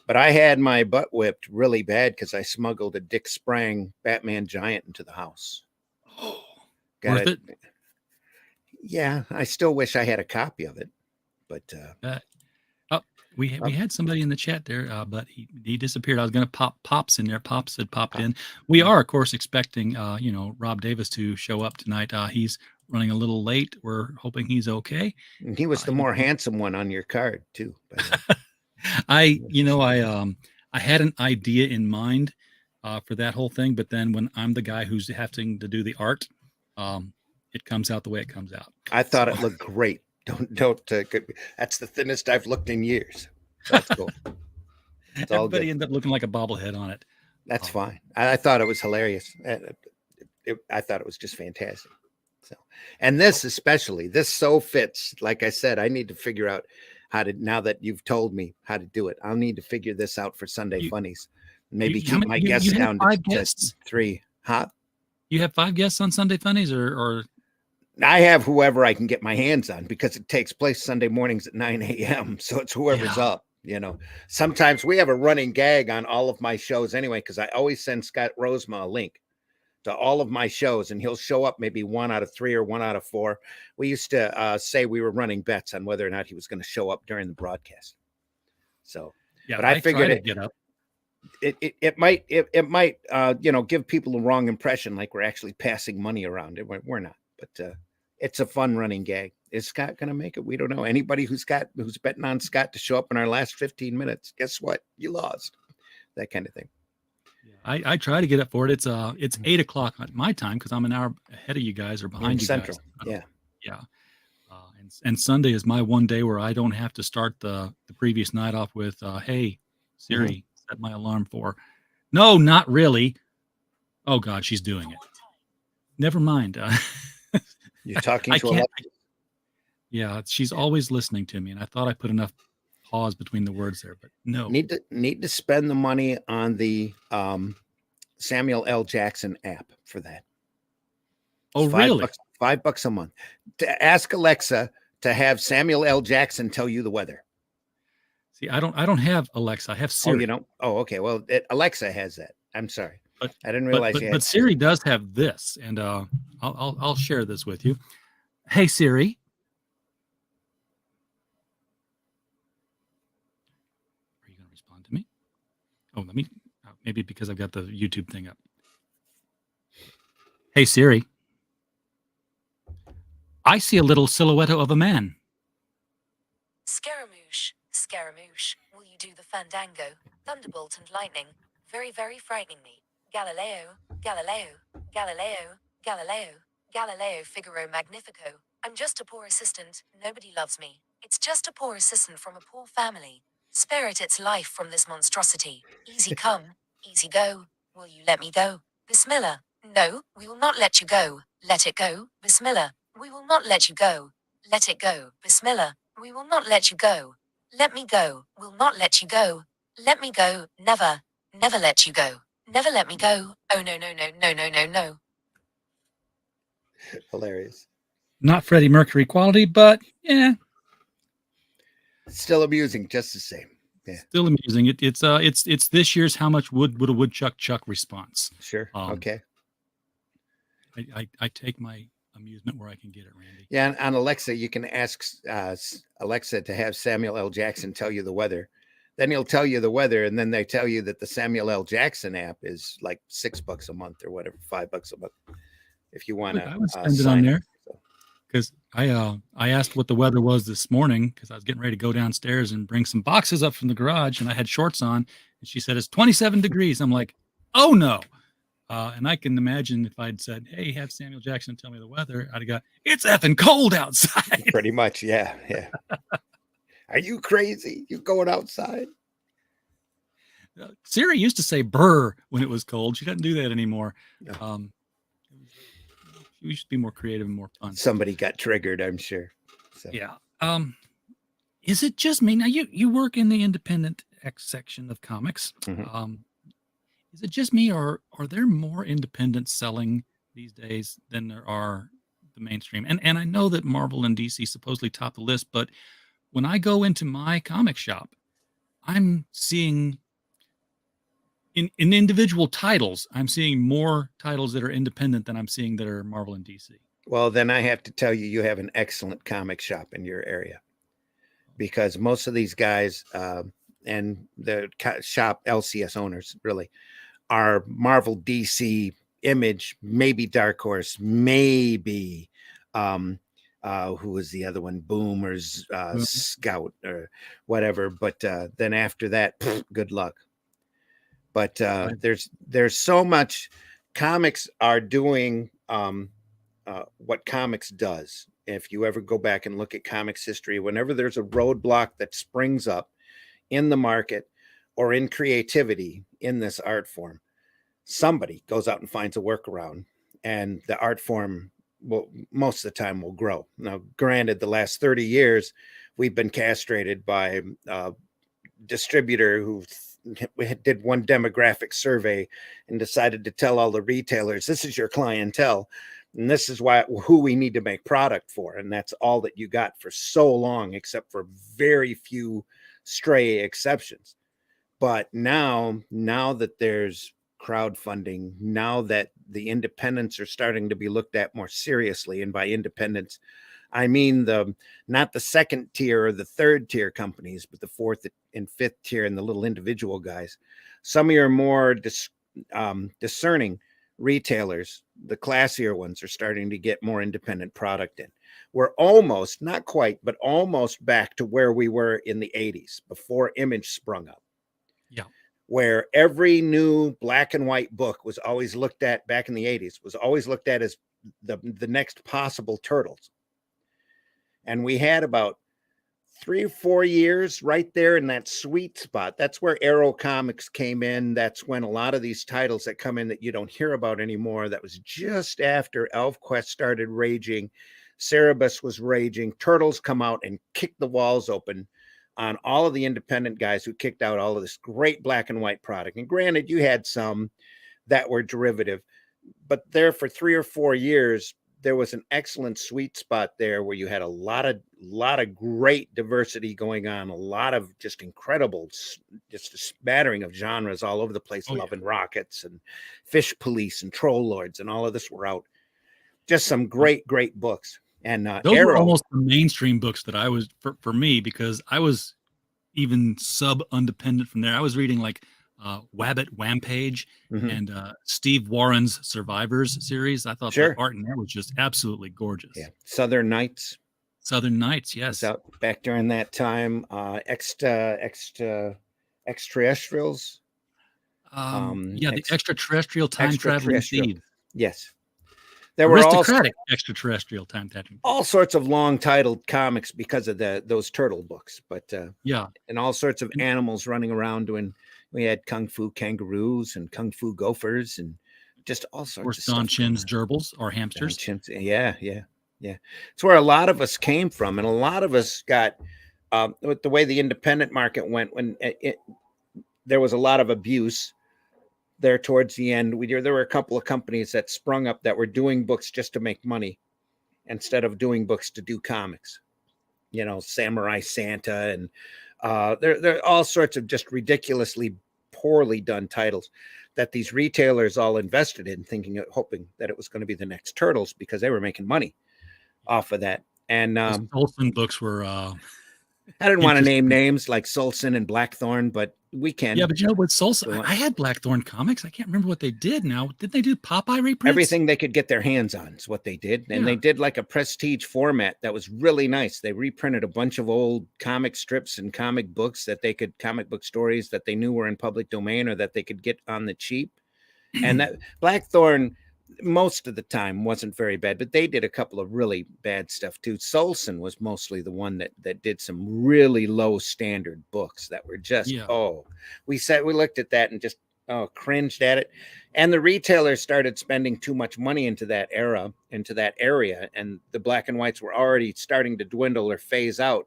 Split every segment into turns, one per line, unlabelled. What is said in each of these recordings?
But I had my butt whipped really bad because I smuggled a Dick Sprang Batman Giant into the house.
Oh,
Got
worth it?
Yeah, I still wish I had a copy of it, but
Oh, we had somebody in the chat there, but he disappeared. I was going to pop Pops in there. Pops had popped in. We are, of course, expecting Rob Davis to show up tonight. He's running a little late. We're hoping he's okay.
and he was the more handsome one on your card too.
I had an idea in mind for that whole thing, but then when I'm the guy who's having to do the art, it comes out the way it comes out.
I thought it looked great. Don't. That's the thinnest I've looked in years. That's cool.
Everybody ended up looking like a bobblehead on it.
That's fine. I thought it was hilarious. I thought it was just fantastic. So, and this especially, this so fits. Like I said, I need to figure out how to. Now that you've told me how to do it, I'll need to figure this out for Sunday Funnies. Maybe keep my guests down to 3. Huh?
You have 5 guests on Sunday Funnies, or
I have whoever I can get my hands on because it takes place Sunday mornings at 9 a.m. So it's whoever's up. Sometimes we have a running gag on all of my shows anyway, because I always send Scott Rosema a link to all of my shows, and he'll show up maybe 1 out of 3 or 1 out of 4. We used to say we were running bets on whether or not he was going to show up during the broadcast. So,
yeah,
but I figured
it get up.
It might give people a wrong impression, like we're actually passing money around. We're not, but it's a fun running gag. Is Scott going to make it? We don't know. Anybody who's betting on Scott to show up in our last 15 minutes, guess what? You lost. That kind of thing.
I try to get up for it. It's 8 o'clock at my time because I'm an hour ahead of you guys or behind you
Central.
Guys. Yeah. And Sunday is my one day where I don't have to start the previous night off with, hey, Siri, set my alarm for. No, not really. Oh God, she's doing it. Never mind.
You're talking to Alexa.
Yeah, she's always listening to me, and I thought I put enough pause between the words there, but no.
Need to spend the money on the Samuel L. Jackson app for that.
Oh, really?
$5 a month. To ask Alexa to have Samuel L. Jackson tell you the weather.
See, I don't have Alexa. I have Siri.
Oh, you don't? Oh, okay. Well, Alexa has that. I'm sorry.
But
I didn't realize you had.
But Siri does have this, and I'll share this with you. Hey Siri. Are you going to respond to me? Oh, let me. Maybe because I've got the YouTube thing up. Hey Siri. I see a little silhouette of a man.
Scaramouche, Scaramouche, will you do the fandango? Thunderbolt and lightning, very, very frightening me. Galileo, Galileo, Galileo, Galileo, Galileo Figaro Magnifico. I'm just a poor assistant, nobody loves me. It's just a poor assistant from a poor family. Spare it its life from this monstrosity. Easy come, easy go. Will you let me go? Bismillah. No, we will not let you go. Let it go. Bismillah. We will not let you go. Let it go. Bismillah. We will not let you go. Let me go. Will not let you go. Let me go. Never. Never let you go. Never let me go. Oh no, no, no, no, no, no, no.
Hilarious.
Not Freddie Mercury quality, but yeah.
Still amusing, just the same. Yeah.
Still amusing. It's this year's How Much Wood Would a Woodchuck Chuck response.
Sure. Okay.
I take my amusement where I can get it, Randy.
Yeah, and on Alexa, you can ask Alexa to have Samuel L. Jackson tell you the weather. Then he'll tell you the weather, and then they tell you that the Samuel L. Jackson app is like $6 a month or whatever, $5 a month. If you want to,
I would spend it on there because I asked what the weather was this morning because I was getting ready to go downstairs and bring some boxes up from the garage, and I had shorts on, and she said it's 27 degrees. I'm like, oh no. And I can imagine if I'd said, hey, have Samuel Jackson tell me the weather, I'd have got, it's effing cold outside.
Pretty much, yeah. Are you crazy? You going outside?
Siri used to say brr when it was cold. She doesn't do that anymore. No. We should be more creative and more fun.
Somebody got triggered, I'm sure. So.
Yeah. Is it just me? Now, you work in the independent X section of comics. Mm-hmm. Is it just me, or are there more independents selling these days than there are the mainstream? And I know that Marvel and DC supposedly top the list, but when I go into my comic shop, I'm seeing in individual titles, I'm seeing more titles that are independent than I'm seeing that are Marvel and DC.
Well, then I have to tell you, you have an excellent comic shop in your area, because most of these guys and the shop LCS owners really are Marvel, DC, Image, maybe Dark Horse, maybe who was the other one? Boom or Scout or whatever. But then after that, good luck. But there's so much. Comics are doing what comics does. If you ever go back and look at comics history, whenever there's a roadblock that springs up in the market or in creativity in this art form, somebody goes out and finds a workaround, and the art form will most of the time will grow. Now, granted, the last 30 years, we've been castrated by a distributor who did one demographic survey and decided to tell all the retailers, this is your clientele, and this is who we need to make product for. And that's all that you got for so long, except for very few stray exceptions. But now that there's crowdfunding, now that the independents are starting to be looked at more seriously, and by independents, I mean not the second tier or the third tier companies, but the fourth and fifth tier and the little individual guys. Some of your more discerning retailers, the classier ones, are starting to get more independent product in. We're almost, not quite, but almost back to where we were in the 80s before Image sprung up.
Yeah.
Where every new black and white book was always looked at back in the 80s, was always looked at as the next possible Turtles. And we had about 3 or 4 years right there in that sweet spot. That's where Arrow Comics came in. That's when a lot of these titles that come in that you don't hear about anymore. That was just after ElfQuest started raging. Cerebus was raging. Turtles come out and kick the walls open on all of the independent guys who kicked out all of this great black and white product. And granted, you had some that were derivative, but there for 3 or 4 years, there was an excellent sweet spot there where you had a lot of great diversity going on, a lot of just incredible, just a smattering of genres all over the place. Love and Rockets and Fish Police and Troll Lords and all of this were out. Just some great books. And
those
Arrow,
were almost the mainstream books that I was for me, because I was even sub independent from there. I was reading like Wabbit Wampage and Steve Warren's Survivors series. I thought the art in that was just absolutely gorgeous.
Yeah. Southern Nights,
yes.
Out back during that time. Extraterrestrials.
The extraterrestrial time traveling thieves.
Yes. There were
aristocratic extraterrestrial time traveling.
All sorts of long titled comics because of those turtle books, but and all sorts of animals running around doing. We had Kung Fu kangaroos and Kung Fu gophers and just all sorts of stuff.
Don Chin's gerbils or hamsters.
Yeah. It's where a lot of us came from, and a lot of us got with the way the independent market went when there was a lot of abuse there towards the end. There were a couple of companies that sprung up that were doing books just to make money instead of doing books to do comics. Samurai Santa, and there are all sorts of just ridiculously poorly done titles that these retailers all invested in, hoping that it was going to be the next Turtles because they were making money off of that. And
Olsen books were
I didn't want to name names like Solson and Blackthorn, but we can.
Yeah, but with Solson, I had Blackthorn comics. I can't remember what they did now. Did they do Popeye reprints?
Everything they could get their hands on is what they did. And they did like a prestige format that was really nice. They reprinted a bunch of old comic strips and comic books comic book stories that they knew were in public domain or that they could get on the cheap. And that Blackthorn, most of the time, wasn't very bad, but they did a couple of really bad stuff too. Solson was mostly the one that did some really low standard books that were just we looked at that and just cringed at it. And the retailers started spending too much money into that area, and the black and whites were already starting to dwindle or phase out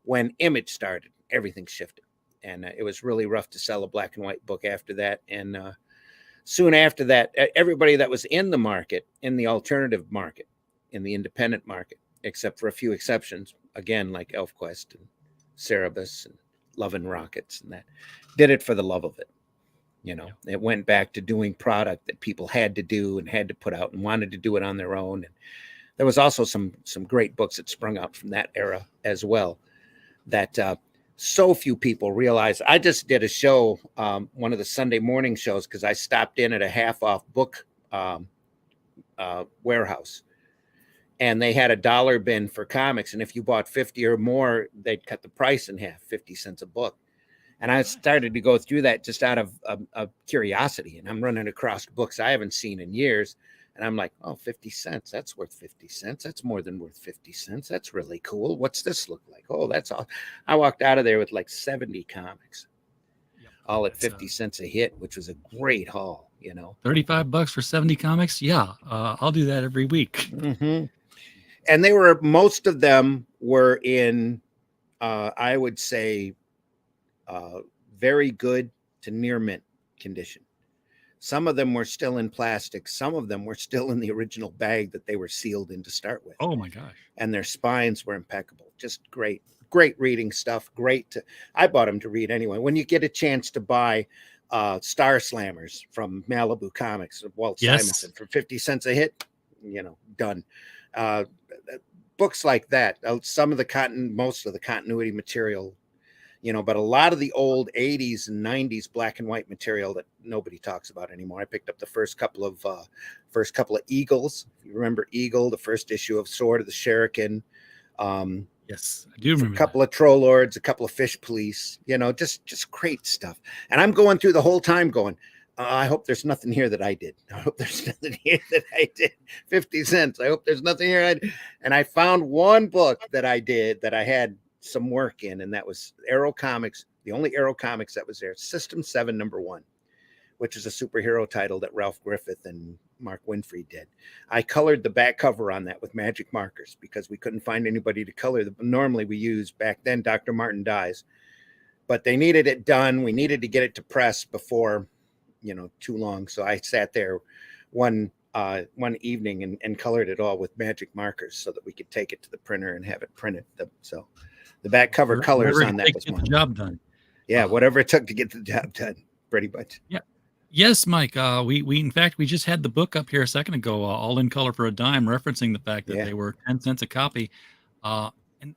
when Image started. Everything shifted, and it was really rough to sell a black and white book after that. And soon after that, everybody that was in the market, in the alternative market, in the independent market, except for a few exceptions, again, like ElfQuest and Cerebus and loving rockets and that. Did it for the love of it. It went back to doing product that people had to do and had to put out and wanted to do it on their own. And there was also some great books that sprung up from that era as well that so few people realize. I just did a show, one of the Sunday morning shows, because I stopped in at a half off book warehouse, and they had a $1 bin for comics. And if you bought 50 or more, they'd cut the price in half, 50 cents a book. And I started to go through that just out of curiosity. And I'm running across books I haven't seen in years. And I'm like, oh, 50 cents. That's worth 50 cents. That's more than worth 50 cents. That's really cool. What's this look like? Oh, that's all. I walked out of there with like 70 comics, all at 50 cents a hit, which was a great haul,
$35 for 70 comics. Yeah. I'll do that every week.
Mm-hmm. And most of them were in, I would say, very good to near mint condition. Some of them were still in plastic. Some of them were still in the original bag that they were sealed in to start with.
Oh my gosh.
And their spines were impeccable. Just great reading stuff. I bought them to read anyway. When you get a chance to buy Star Slammers from Malibu Comics of Walt Simonson for 50 cents a hit, done. Books like that, most of the continuity material, but a lot of the old 80s and 90s black and white material that nobody talks about anymore. I picked up the first couple of Eagles. If you remember Eagle, the first issue of Sword of the Shuriken.
Yes, I do remember.
A couple of Troll Lords, a couple of Fish Police, just great stuff. And I'm going through the whole time going, I hope there's nothing here that I did. I hope there's nothing here that I did. 50 cents. I hope there's nothing here. And I found one book that I did that I had some work in, and that was Arrow Comics, the only Arrow Comics that was there, System 7 #1, which is a superhero title that Ralph Griffith and Mark Winfrey did. I colored the back cover on that with magic markers because we couldn't find anybody to color. Normally we used, back then, Dr. Martin Dyes, but they needed it done. We needed to get it to press before, too long. So I sat there one evening and colored it all with magic markers so that we could take it to the printer and have it printed. So the back cover colors on that was
the job done.
Yeah, whatever it took to get the job done, pretty much.
Yeah. Yes, Mike. We in fact we just had the book up here a second ago, all in color for a dime, referencing the fact that they were 10 cents a copy, and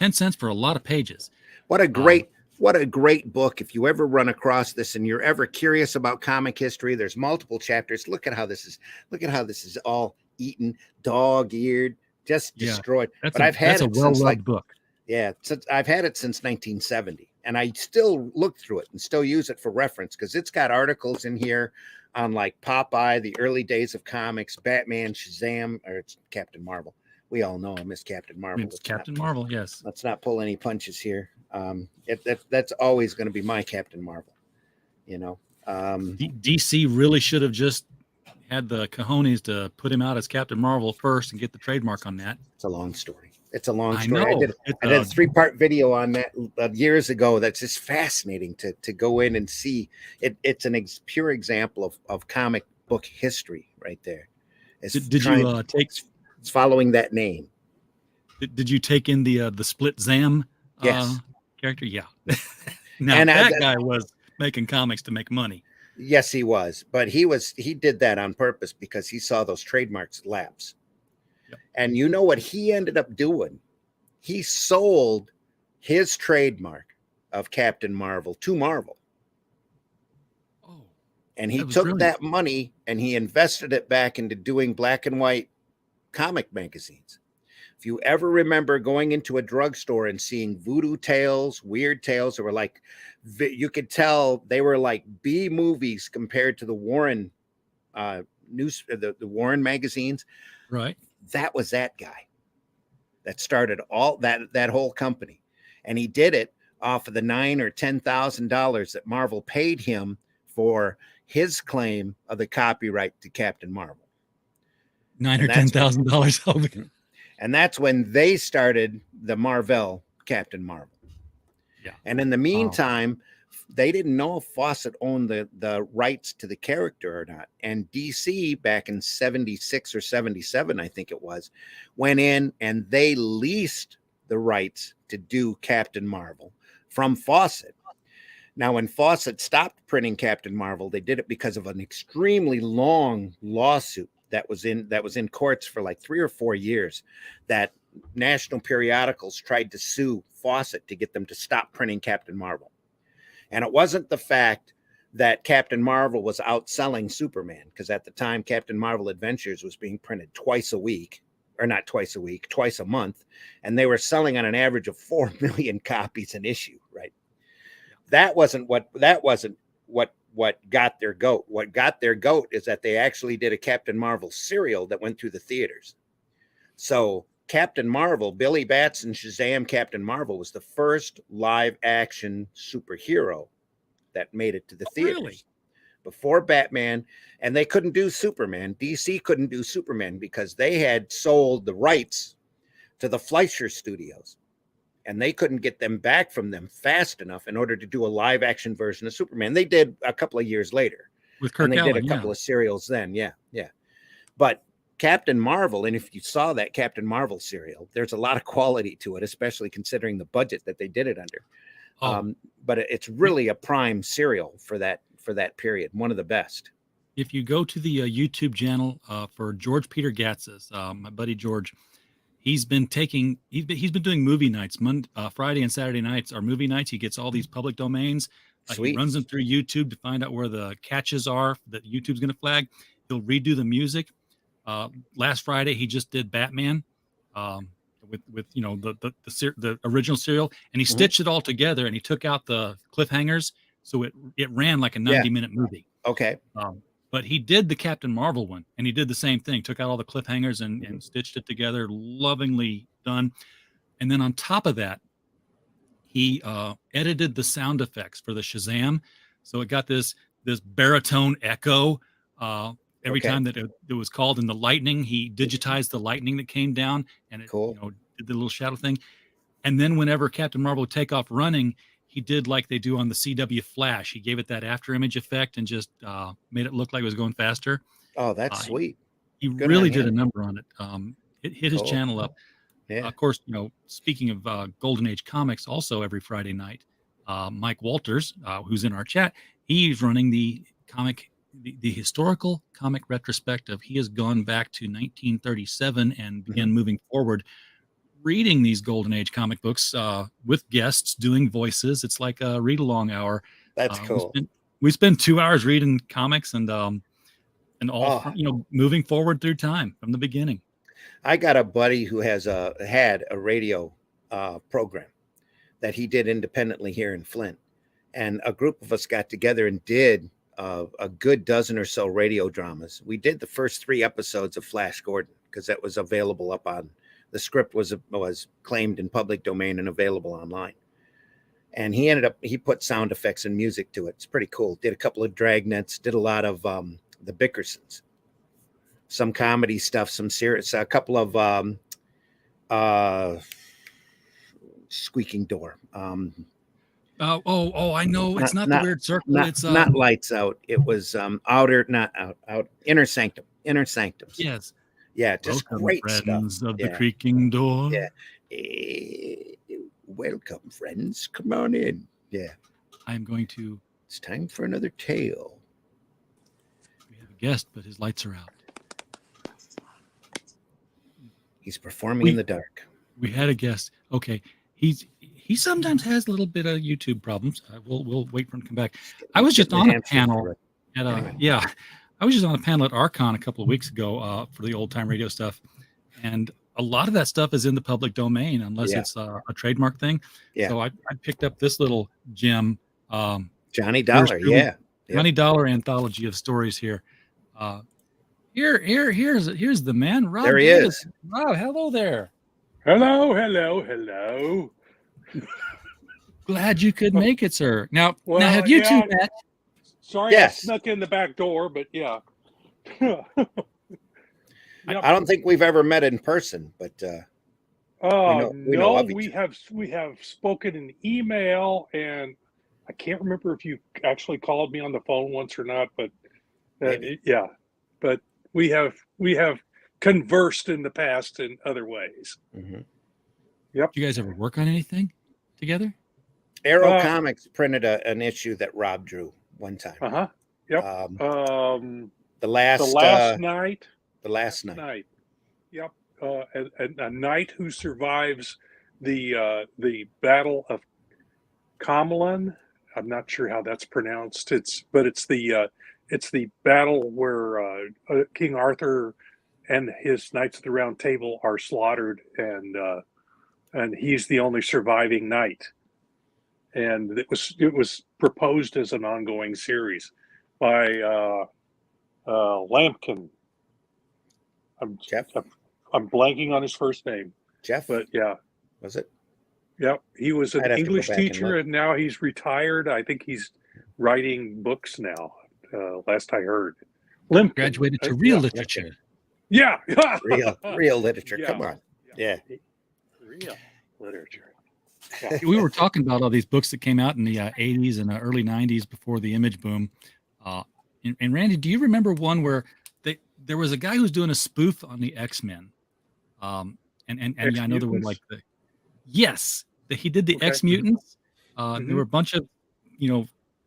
10 cents for a lot of pages. What a
great book. If you ever run across this and you're ever curious about comic history, there's multiple chapters. Look at how this is all eaten, dog-eared, just destroyed.
But I've had it since book.
Yeah, I've had it since 1970, and I still look through it and still use it for reference because it's got articles in here on like Popeye, the early days of comics, Batman, Shazam, or it's Captain Marvel. We all know him as Captain Marvel.
It's Captain Marvel, yes.
Let's not pull any punches here. That's always going to be my Captain Marvel.
DC really should have just had the cojones to put him out as Captain Marvel first and get the trademark on that.
It's a long story. I did a 3-part video on that years ago. That's just fascinating to go in and see. It's an pure example of comic book history right there. It's following that name.
Did you take in the Split Zam character? Yeah. Now that guy was making comics to make money.
Yes, he was, but he did that on purpose because he saw those trademarks lapse. Yep. And you know what he ended up doing? He sold his trademark of Captain Marvel to Marvel.
Oh.
And he took that money and he invested it back into doing black and white comic magazines. If you ever remember going into a drugstore and seeing Voodoo Tales, Weird Tales, that were like, you could tell they were like B movies compared to the Warren the Warren magazines.
Right.
That was that guy that started all that whole company. And he did it off of the $9,000 or $10,000 that Marvel paid him for his claim of the copyright to Captain Marvel.
$9,000 or $10,000.
And that's when they started the Marvel Captain Marvel.
Yeah.
And in the meantime, they didn't know if Fawcett owned the rights to the character or not. And DC back in 76 or 77, I think it was, went in and they leased the rights to do Captain Marvel from Fawcett. Now, when Fawcett stopped printing Captain Marvel, they did it because of an extremely long lawsuit that was in courts for like 3 or 4 years, that national periodicals tried to sue Fawcett to get them to stop printing Captain Marvel. And it wasn't the fact that Captain Marvel was outselling Superman, because at the time Captain Marvel Adventures was being printed twice a week, or not twice a week, twice a month, and they were selling on an average of 4 million copies an issue, right? That wasn't what got their goat. What got their goat is that they actually did a Captain Marvel serial that went through the theaters. So Captain Marvel, Billy Batson Shazam Captain Marvel, was the first live action superhero that made it to the theaters.
Really?
Before Batman, and they couldn't do Superman. DC couldn't do Superman because they had sold the rights to the Fleischer Studios, and they couldn't get them back from them fast enough in order to do a live action version of Superman. They did a couple of years later
with Kirk
and they
Allen,
did a couple of serials then. Yeah. But Captain Marvel, and if you saw that Captain Marvel serial, there's a lot of quality to it, especially considering the budget that they did it under. But it's really a prime serial for that period, one of the best.
If you go to the YouTube channel for George Peter Gatzis, my buddy George, he's been doing movie nights. Friday and Saturday nights are movie nights. He gets all these public domains. He runs them through YouTube to find out where the catches are that YouTube's going to flag. He'll redo the music. Last Friday he just did Batman with the original serial, and he stitched it all together, and he took out the cliffhangers, so it ran like a 90-minute movie.
Okay.
But he did the Captain Marvel one, and he did the same thing, took out all the cliffhangers and stitched it together, lovingly done. And then on top of that, he edited the sound effects for the Shazam, so it got this baritone echo every time that it was called. And the lightning, he digitized the lightning that came down, and it did the little shadow thing. And then whenever Captain Marvel would take off running, he did like they do on the CW Flash. He gave it that after image effect and just made it look like it was going faster.
Oh, that's sweet.
He really did a number on it. It hit his channel up.
Yeah.
Of course, speaking of Golden Age comics, also every Friday night, Mike Walters, who's in our chat, he's running the historical comic retrospective. He has gone back to 1937 and began moving forward, reading these Golden Age comic books with guests doing voices. It's like a read along hour.
That's cool.
We spend 2 hours reading comics and moving forward through time from the beginning.
I got a buddy who had a radio program that he did independently here in Flint, and a group of us got together and did a good dozen or so radio dramas. We did the first 3 episodes of Flash Gordon because that was available up on. The script was claimed in public domain and available online. And he put sound effects and music to it. It's pretty cool. Did a couple of Dragnets, did a lot of the Bickersons, some comedy stuff, some serious, a couple of Squeaking Door. I know. It's not the Weird Circle. It's not Lights Out. It was Inner Sanctum. Inner Sanctums.
Yes.
Yeah, just great
friends
stuff.
Of the creaking door.
Yeah. Welcome, friends. Come on in. Yeah.
It's
time for another tale.
We have a guest, but his lights are out.
He's performing in the dark.
We had a guest. Okay. He sometimes has a little bit of YouTube problems. We'll wait for him to come back. I was just on a panel I was just on a panel at Archon a couple of weeks ago for the old time radio stuff, and a lot of that stuff is in the public domain unless it's a trademark thing. Yeah. So I picked up this little gem,
Johnny Dollar.
Johnny Dollar anthology of stories here. Here's the man. Rob,
there he is.
Rob, hello there.
Hello.
Glad you could make it, sir. Now have you two met?
Sorry, I snuck in the back door, but yeah.
I don't think we've ever met in person, but
we have spoken in email, and I can't remember if you actually called me on the phone once or not, but but we have conversed in the past in other ways.
Mm-hmm. Yep. Did you guys ever work on anything together?
Arrow
Uh,
Comics printed an issue that Rob drew one time.
Uh-huh. Yep.
The last
night.
the last night.
Yep. A knight who survives the Battle of Kamlan. I'm not sure how that's pronounced. It's the battle where King Arthur and his knights of the Round Table are slaughtered, and he's the only surviving knight. And it was proposed as an ongoing series by Lampkin.
Jeff?
I'm blanking on his first name,
Jeff?
but yeah,
Was it?
yeah, he was an
I'd have to go
English
back and
teacher,
look.
and now he's retired. I think he's writing books now. Last I heard, Limpkin.
Graduated to real literature.
Yeah,
Real literature.
Yeah.
Come on. Yeah.
Real literature.
We were talking about all these books that came out in the 80s and early 90s before the image boom. And Randy, do you remember one where there was a guy who was doing a spoof on the X-Men? And yeah, I know there were like he did the
Okay.
X-Mutants. There were a bunch of,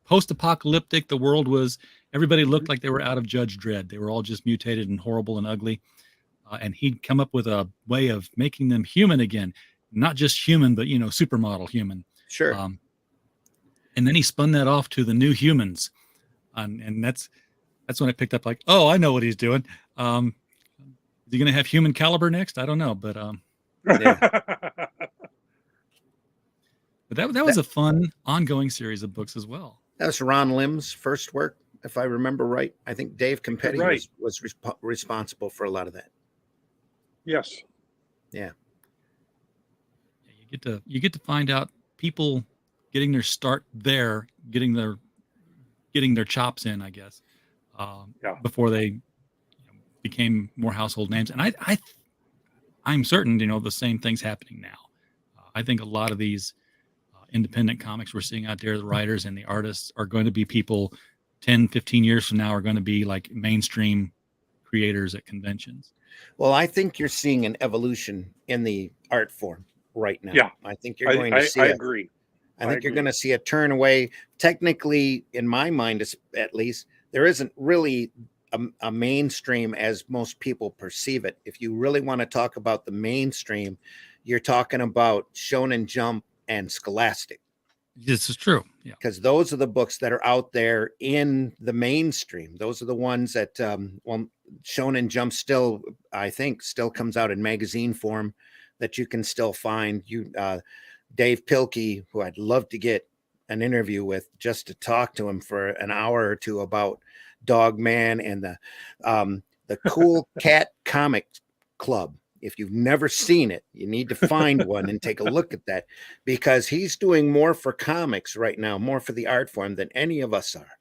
post-apocalyptic. The world was, everybody looked like they were out of Judge Dredd. They were all just mutated and horrible and ugly. And he'd come up with a way of making them human again. Not just human, but, supermodel human.
Sure.
And then he spun that off to the New Humans. And that's when I picked up like, oh, I know what he's doing. Is he going to have Human Caliber next? I don't know. But but that was a fun ongoing series of books as well.
That was Ron Lim's first work, if I remember right. I think Dave Campetti
Right.
was responsible for a lot of that.
Yes.
Yeah.
You get to find out people getting their start there, getting their chops in, I guess, before they became more household names. And I'm certain, the same thing's happening now. I think a lot of these independent comics we're seeing out there, the writers and the artists are going to be people 10, 15 years from now are going to be like mainstream creators at conventions.
Well, I think you're seeing an evolution in the art form right now.
Yeah.
I think you're going to see
I agree.
I think you're going to see a turn away. Technically, in my mind, at least, there isn't really a mainstream as most people perceive it. If you really want to talk about the mainstream, you're talking about Shonen Jump and Scholastic.
This is true. Yeah.
Because those are the books that are out there in the mainstream. Those are the ones that, Shonen Jump still comes out in magazine form that you can still find. Dave Pilkey, who I'd love to get an interview with just to talk to him for an hour or two about Dog Man and the Cool Cat Comic Club. If you've never seen it, you need to find one and take a look at that, because he's doing more for comics right now, more for the art form than any of us are,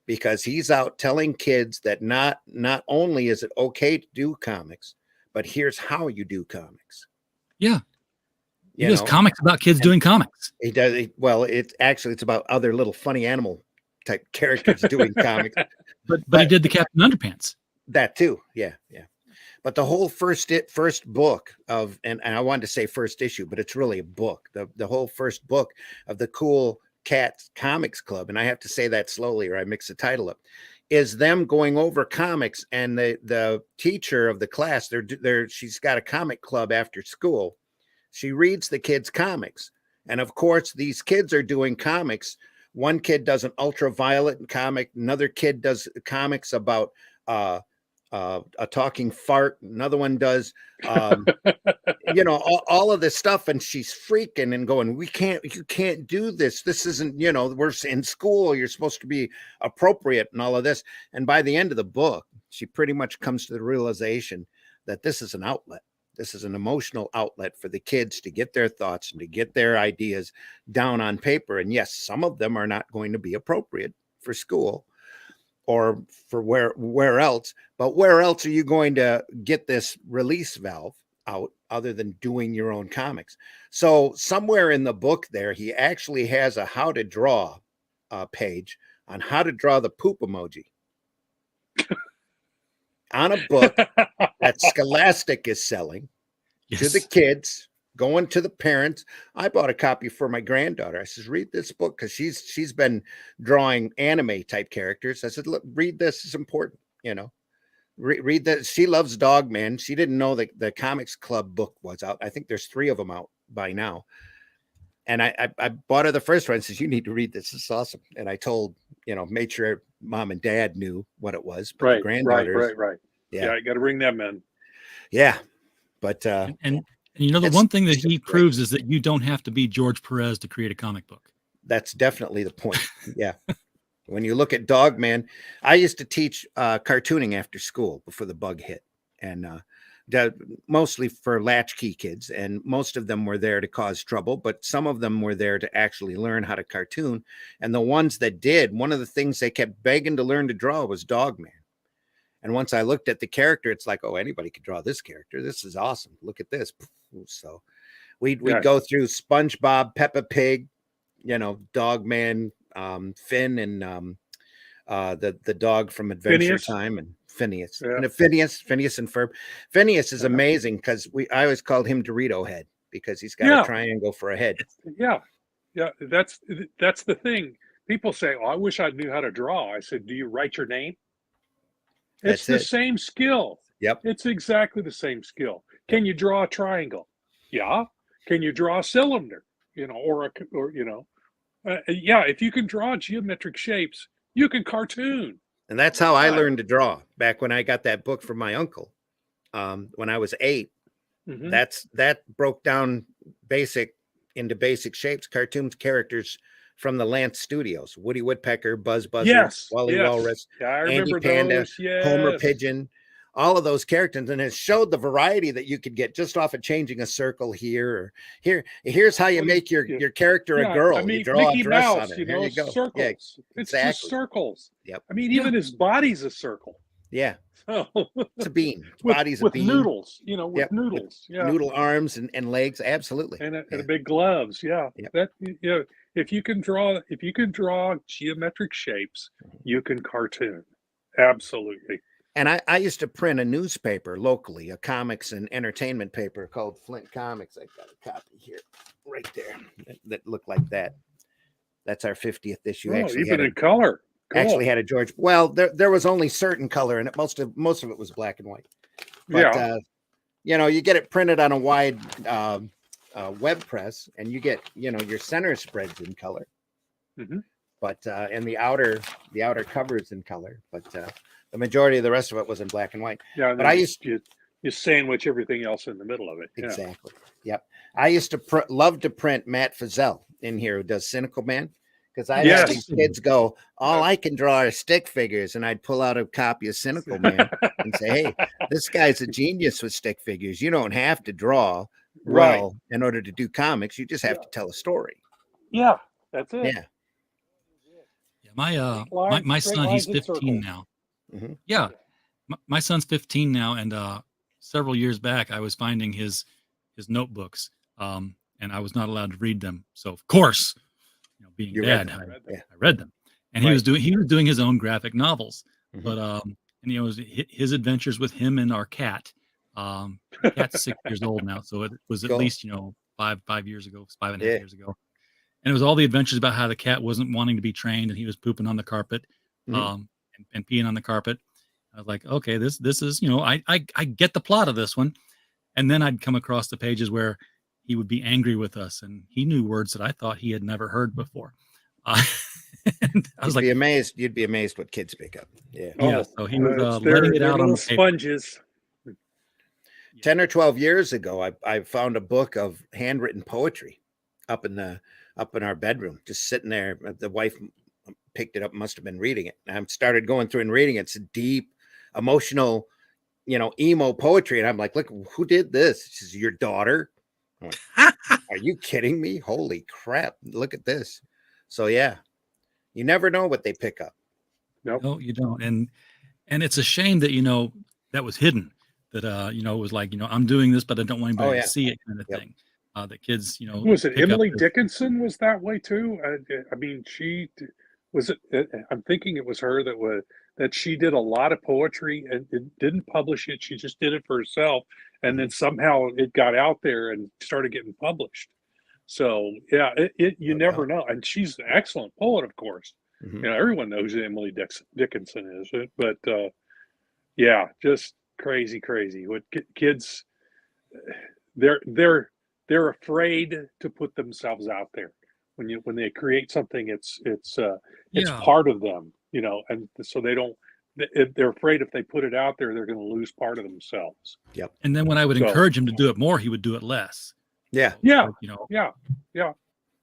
because he's out telling kids that not only is it okay to do comics, but here's how you do comics.
Yeah. He does comics about kids doing comics.
He does. It's about other little funny animal type characters doing comics.
But he did the Captain Underpants.
That too. Yeah. Yeah. But the whole first book of, and I wanted to say first issue, but it's really a book. The whole first book of the Cool Cat Comics Club, and I have to say that slowly or I mix the title up, is them going over comics, and the teacher of the class, she's got a comic club after school. She reads the kids' comics. And of course, these kids are doing comics. One kid does an ultraviolet comic. Another kid does comics about a talking fart. Another one does, all of this stuff. And she's freaking and going, you can't do this. This isn't, we're in school. You're supposed to be appropriate and all of this. And by the end of the book, she pretty much comes to the realization that this is an outlet. This is an emotional outlet for the kids to get their thoughts and to get their ideas down on paper. And yes, some of them are not going to be appropriate for school or for where else, but where else are you going to get this release valve out other than doing your own comics? So somewhere in the book there, he actually has a how to draw page on how to draw the poop emoji on a book that Scholastic is selling to the kids going to the parents. I bought a copy for my granddaughter. I says, read this book, because she's been drawing anime type characters. I said, look, read this. It's important, read that. She loves Dogman. She didn't know that the Comics Club book was out. I think there's 3 of them out by now. And I bought her the first one and says, you need to read this. It's awesome. And I told, made sure mom and dad knew what it was. But the granddaughters,
right. Yeah, I got to bring them in.
Yeah. But
and the one thing that he proves is that you don't have to be George Perez to create a comic book.
That's definitely the point. Yeah. When you look at Dogman, I used to teach cartooning after school before the bug hit, and mostly for latchkey kids, and most of them were there to cause trouble, but some of them were there to actually learn how to cartoon. And the ones that did, one of the things they kept begging to learn to draw was Dogman. And once I looked at the character, it's like, oh, anybody could draw this character. This is awesome. Look at this. So we'd go through SpongeBob, Peppa Pig, Dogman, Finn, and the dog from Adventure
Phineas.
Time, and Phineas.
Yeah.
And Phineas and Ferb. Phineas is amazing, because I always called him Dorito Head, because he's got a triangle for a head.
Yeah. That's the thing. People say, "Oh, I wish I knew how to draw." I said, "Do you write your name?" It's the same skill.
Yep.
It's exactly the same skill. Can you draw a triangle? Yeah. Can you draw a cylinder? If you can draw geometric shapes, you can cartoon.
And that's how I learned to draw back when I got that book from my uncle. When I was 8, that broke down into basic shapes, cartoons, characters from the Lance Studios: Woody Woodpecker, Buzz Buzzard, Wally Walrus, Andy Panda, Homer Pigeon, all of those characters. And it showed the variety that you could get just off of changing a circle here, or here's how you make your character a girl.
I mean,
you draw
Mickey
a dress
Mouse,
on it. Here you go.
Circles.
Yeah,
it's just circles.
Yep.
I mean, even his body's a circle.
Yeah.
So
it's a bean. Body's a bean.
Noodles, with noodles.
Noodle arms and legs. Absolutely.
And a big gloves. Yeah.
Yep.
That if you can draw geometric shapes, you can cartoon. Absolutely.
And I used to print a newspaper locally, a comics and entertainment paper called Flint Comics. I've got a copy here, right there, that looked like that. That's our 50th issue.
Actually, even in color. Cool.
Actually had a George. Well, there was only certain color, and most of it was black and white. But you get it printed on a wide web press, and you get your center spreads in color. But and the outer covers in color. But the majority of the rest of it was in black and white.
Yeah,
but I used
to sandwich everything else in the middle of it.
Exactly. Yep. I used to love to print Matt Fazell in here, who does Cynical Man. Because I had these kids go, all I can draw are stick figures. And I'd pull out a copy of Cynical Man and say, hey, this guy's a genius with stick figures. You don't have to draw well in order to do comics. You just have to tell a story.
Yeah, that's it.
Yeah. My son, he's 15 now. Yeah. My son's 15 now. And several years back, I was finding his notebooks, and I was not allowed to read them. So, of course, being dad, I read them, and he was doing his own graphic novels, but and it was his adventures with him and our cat. The cat's 6 years old now, so it was at least 5 years ago, 5.5 years ago, and it was all the adventures about how the cat wasn't wanting to be trained, and he was pooping on the carpet, and peeing on the carpet. I was like, okay, this is I get the plot of this one, and then I'd come across the pages where he would be angry with us, and he knew words that I thought he had never heard before. And I was
amazed. You'd be amazed what kids pick up.
Yeah. So he was letting it out on the
sponges.
10 or 12 years ago, I found a book of handwritten poetry up in our bedroom, just sitting there. The wife picked it up, must have been reading it. And I started going through and reading it. It's deep, emotional, emo poetry. And I'm like, look, who did this? She says, your daughter. Like, are you kidding me? Holy crap. Look at this. So yeah, you never know what they pick up.
Nope.
No, you don't. And it's a shame that, that was hidden, that, it was like, I'm doing this, but I don't want anybody to see it kind of thing. The kids,
was it Emily Dickinson was that way too? I mean, was it, I'm thinking it was her that she did a lot of poetry and didn't publish it. She just did it for herself, and then
Mhm.
somehow it got out there and started getting published. So yeah, you
No doubt.
never know. And she's an excellent poet, of course.
Mhm.
Everyone knows who Emily Dickinson is, but yeah, just crazy, crazy. What kids they're they're they're afraid to put themselves out there. When they create something, it's
Yeah.
part of them, and so they don't. They're afraid if they put it out there, they're going to lose part of themselves.
Yep.
And then when I would
So
encourage him to do it more, he would do it less.
Yeah.
yeah,
Like,
yeah, yeah.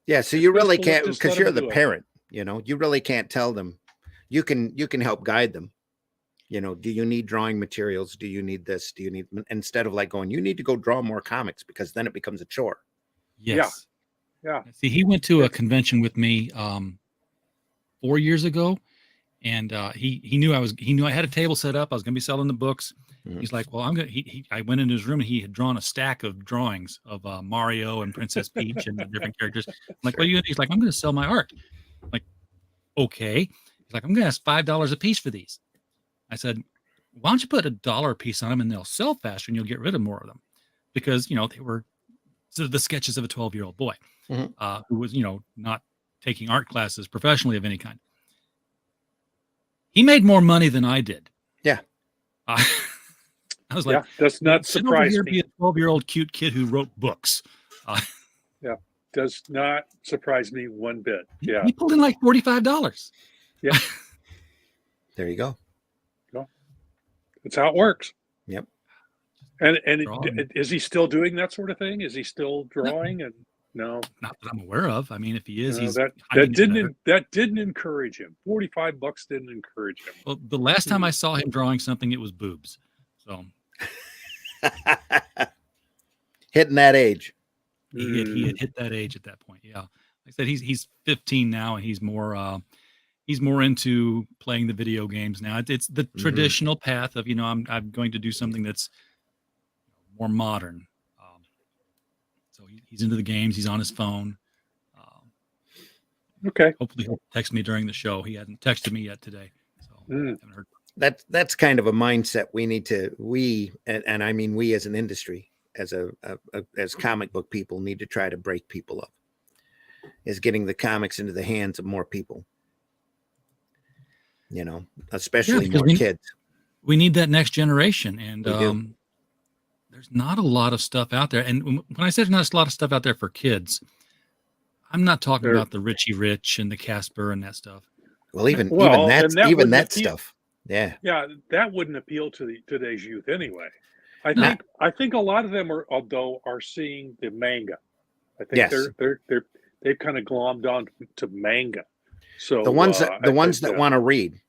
Yeah. So
It's
you
best
really
to
can't,
just let
because
them
you're the
do it.
parent, you really can't tell them. You can help guide them. Do you need drawing materials? Do you need this? Do you need, instead of like going, you need to go draw more comics, because then it becomes a chore.
yes.
Yeah.
See, he went to a
It's
convention with me 4 years ago, and he knew I had a table set up. I was going to be selling the books.
Mhm.
He's like, well, I'm gonna. I went into his room and he had drawn a stack of drawings of Mario and Princess Peach and the different characters. I'm like,
Sure.
what are you? He's like, I'm going to sell my art. I'm like, okay. He's like, I'm going to ask $5 a piece for these. I said, why don't you put $1 a piece on them and they'll sell faster and you'll get rid of more of them, because they were sort of the sketches of a 12-year-old boy
Mhm.
who was not taking art classes professionally of any kind. He made more money than I did.
Yeah.
I was like,
does not
sit over
surprise
here,
me.
be a 12-year-old cute kid who wrote books.
Yeah, does not surprise me one bit. Yeah,
He pulled in like $45.
There you go.
that's how it works.
Yep.
And
Drawing.
is he still doing that sort of thing? Is he still
No,
drawing? And no,
not that I'm aware of. I mean, if he is, he's
that
hiding it better.
didn't encourage him. $45 didn't encourage him.
Well, the last time I saw him drawing something, it was boobs. So
Hitting that age.
he had hit that age at that point. Yeah, like I said, he's 15 now, and he's more into playing the video games now. It's the traditional path of I'm going to do something that's more modern. So he's into the games. He's on his phone.
Okay.
Hopefully he'll text me during the show. He hasn't texted me yet today, so I haven't heard.
That's kind of a mindset and I mean we as an industry, as comic book people, need to try to break people up, is getting the comics into the hands of more people, especially more kids.
We need that next generation, and
We do.
there's not a lot of stuff out there. And when I say there's not a lot of stuff out there for kids, I'm not talking about the Richie Rich and the Casper and that stuff.
Well, even that stuff. Yeah.
Yeah, that wouldn't appeal to today's youth anyway. I
No.
think a lot of them are seeing the manga. I think
Yes.
they've kind of glommed on to manga. So
The ones that want to read,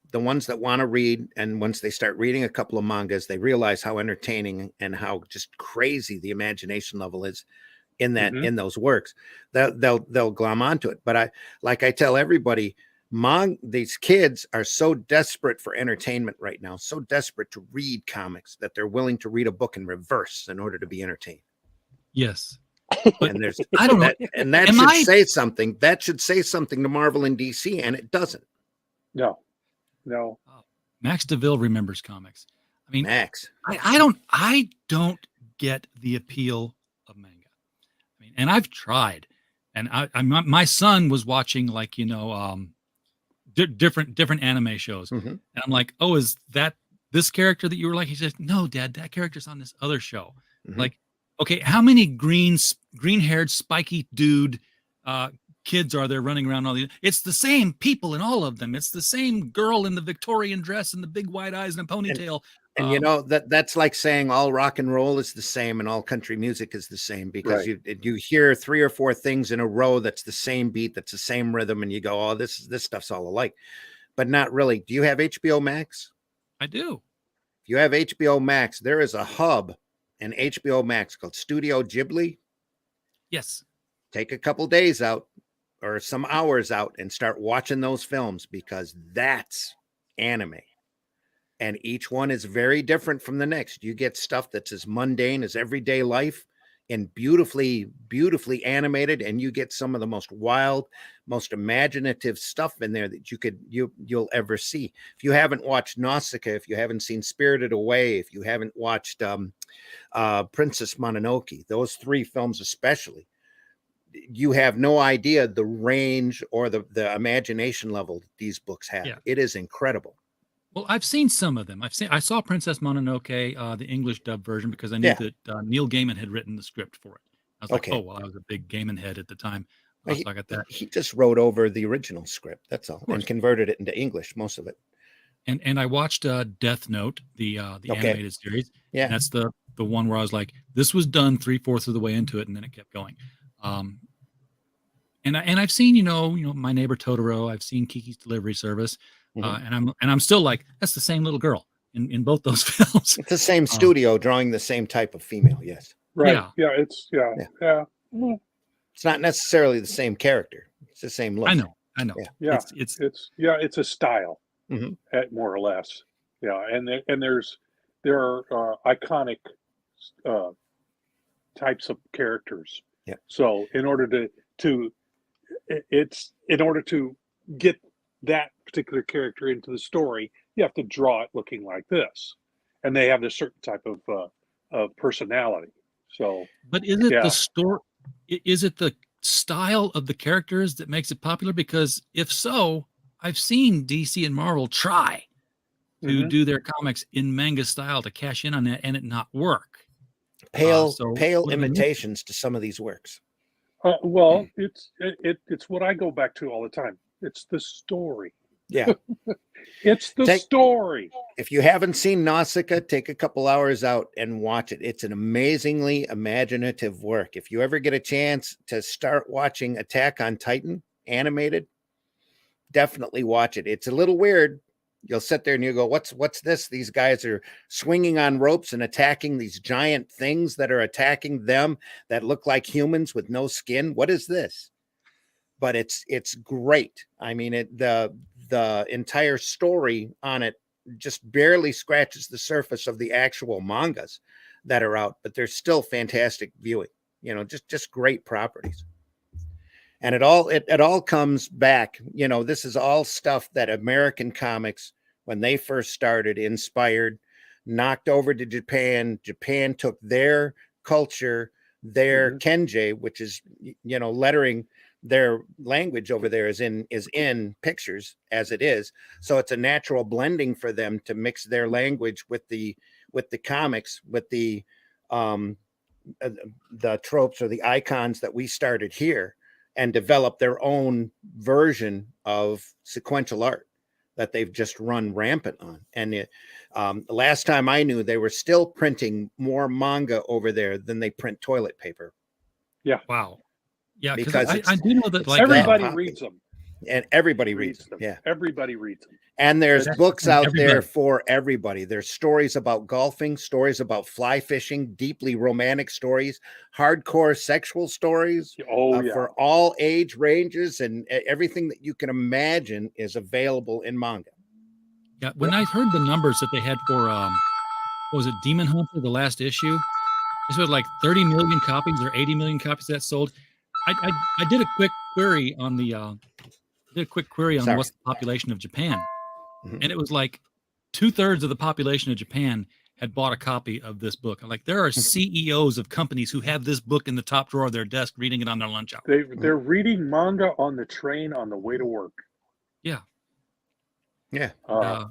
and once they start reading a couple of mangas, they realize how entertaining and how just crazy the imagination level is in that in those works. They'll glom onto it. But I tell everybody, these kids are so desperate for entertainment right now, so desperate to read comics, that they're willing to read a book in reverse in order to be entertained.
Yes.
And there's
I don't know.
And that say something. That should say something to Marvel and DC, and it doesn't.
No.
Max DeVille remembers comics. I mean,
Max.
I don't get the appeal of manga. I mean, and I've tried, and my son was watching different anime shows, and I'm like, oh, is that this character that you were like? He says, no, Dad, that character's on this other show. Like, okay, how many green-haired, spiky dude kids are there running around all these? It's the same people in all of them. It's the same girl in the Victorian dress and the big white eyes and a ponytail.
And that's like saying all rock and roll is the same and all country music is the same, because you hear 3 or 4 things in a row that's the same beat, that's the same rhythm, and you go, oh, this stuff's all alike. But not really. Do you have HBO Max?
I do.
If you have HBO Max, there is a hub in HBO Max called Studio Ghibli.
Yes.
Take a couple days out or some hours out and start watching those films, because that's anime. And each one is very different from the next. You get stuff that's as mundane as everyday life. and beautifully animated, and you get some of the most wild, most imaginative stuff in there that you'll ever see. If you haven't watched Nausicaa, if you haven't seen Spirited Away, if you haven't watched Princess Mononoke, those three films especially, you have no idea the range or the imagination level these books have.
Yeah.
It is incredible.
Well, I've seen some of them. I saw Princess Mononoke, the English dub version, because I knew that Neil Gaiman had written the script for it. I was like, oh, well, I was a big Gaiman head at the time. So I got that.
He just wrote over the original script, that's all, and converted it into English, most of it.
And I watched Death Note, the animated series.
Yeah,
and that's the one where I was like, this was done 3/4 of the way into it, and then it kept going. And I've seen My Neighbor Totoro. I've seen Kiki's Delivery Service, and I'm still like, that's the same little girl in both those films.
It's the same studio drawing the same type of female. Yes,
right. Yeah, it's
It's not necessarily the same character. It's the same look.
I know.
Yeah, it's a style,
Mm-hmm.
more or less. Yeah, and there are iconic types of characters.
Yeah.
So in order to get that particular character into the story, you have to draw it looking like this, and they have a certain type of personality. So,
but is it the story? Is it the style of the characters that makes it popular? Because if so, I've seen DC and Marvel try to do their comics in manga style to cash in on that, and it not work.
Pale imitations to some of these works.
Well, it's what I go back to all the time. It's the story.
Yeah.
It's the story.
If you haven't seen Nausicaa, take a couple hours out and watch it. It's an amazingly imaginative work. If you ever get a chance to start watching Attack on Titan animated, definitely watch it. It's a little weird. You'll sit there and you go, what's this? These guys are swinging on ropes and attacking these giant things that are attacking them that look like humans with no skin. What is this? But it's great. I mean, the entire story on it just barely scratches the surface of the actual mangas that are out, but they're still fantastic viewing. Just great properties. And it all comes back. This is all stuff that American comics, when they first started, inspired, knocked over to Japan. Japan took their culture, their kenjei, which is lettering. Their language over there is in pictures as it is, so it's a natural blending for them to mix their language with the comics, with the tropes or the icons that we started here, and develop their own version of sequential art that they've just run rampant on. And the last time I knew, they were still printing more manga over there than they print toilet paper.
Yeah.
Wow. Yeah,
because
I do know that
everybody reads them.
And everybody reads them. Yeah.
Everybody reads them.
And there's books out there for everybody. There's stories about golfing, stories about fly fishing, deeply romantic stories, hardcore sexual stories for all age ranges, and everything that you can imagine is available in manga.
Yeah, when I heard the numbers that they had for, what was it, Demon Hunter, the last issue? It was like 30 million copies or 80 million copies that sold. I did a quick query on what's the population of Japan, and it was like 2/3 of the population of Japan had bought a copy of this book. I'm like, there are CEOs of companies who have this book in the top drawer of their desk, reading it on their lunch hour.
They're reading manga on the train on the way to work.
Yeah.
Yeah.
Yeah.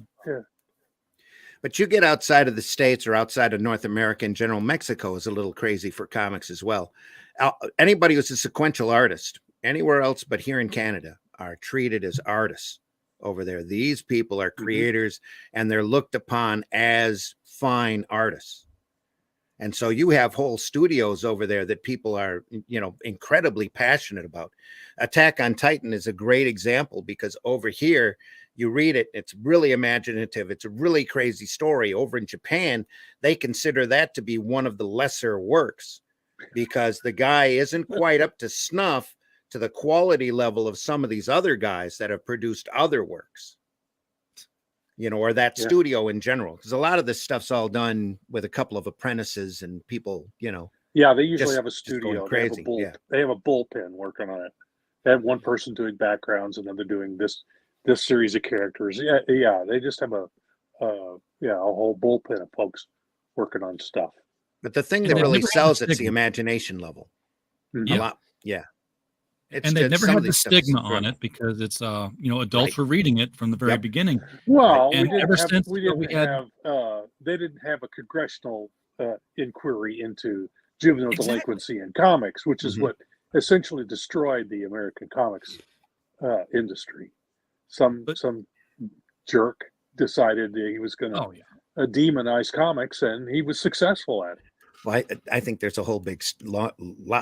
But you get outside of the States or outside of North America in general, Mexico is a little crazy for comics as well. Anybody who's a sequential artist anywhere else but here in Canada are treated as artists over there. These people are creators, and they're looked upon as fine artists. And so you have whole studios over there that people are, incredibly passionate about. Attack on Titan is a great example, because over here, you read it, it's really imaginative. It's a really crazy story. Over in Japan, they consider that to be one of the lesser works, because the guy isn't quite up to snuff to the quality level of some of these other guys that have produced other works, or that studio in general. Because a lot of this stuff's all done with a couple of apprentices and people,
Yeah, they usually
just
have a
just going
studio.
crazy. Yeah.
They have a bullpen working on it. They have one person doing backgrounds, and then they're doing this series of characters. Yeah, yeah. They just have a whole bullpen of folks working on stuff.
But the thing
And
that
they've
really
never had the
sells, it's the
stigma.
imagination level. A
Mhm.
Yeah.
lot. Yeah. It's
And they've
just
never
some of
had the
these stuff is
stigma on
incredible.
it because it's adults
Right.
were reading it from the very
Yep.
beginning.
Right.
Well,
And ever since
we
we
didn't
had
have they didn't have a congressional inquiry into juvenile
exactly.
delinquency in comics, which is
Mhm.
what essentially destroyed the American comics industry.
But
Some jerk decided that he was going to
oh yeah.
demonize comics, and he was successful at it.
Well, I think there's a whole big, lot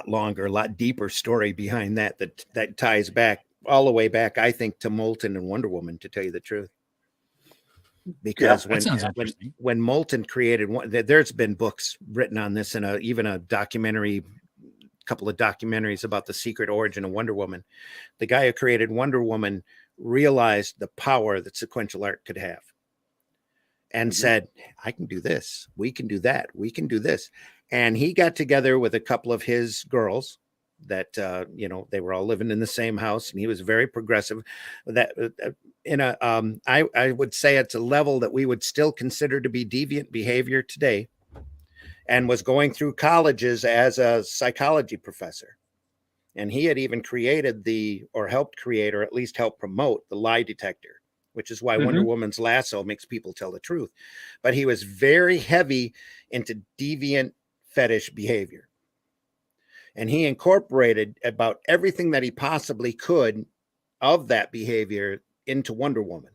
longer, lot deeper story behind that ties back all the way back, I think, to Moulton and Wonder Woman, to tell you the truth.
Yeah,
Because
That sounds interesting.
when Moulton created one, there's been books written on this, and even a documentary, couple of documentaries about the secret origin of Wonder Woman. The guy who created Wonder Woman realized the power that sequential art could have, and
Mhm.
said, I can do this. We can do that. We can do this. And he got together with a couple of his girls that, they were all living in the same house, and he was very progressive. That I would say it's a level that we would still consider to be deviant behavior today, and was going through colleges as a psychology professor. And he had even created or helped create, or at least help promote, the lie detector, which is why Wonder
Mhm.
Woman's lasso makes people tell the truth. But he was very heavy into deviant fetish behavior. And he incorporated about everything that he possibly could of that behavior into Wonder Woman,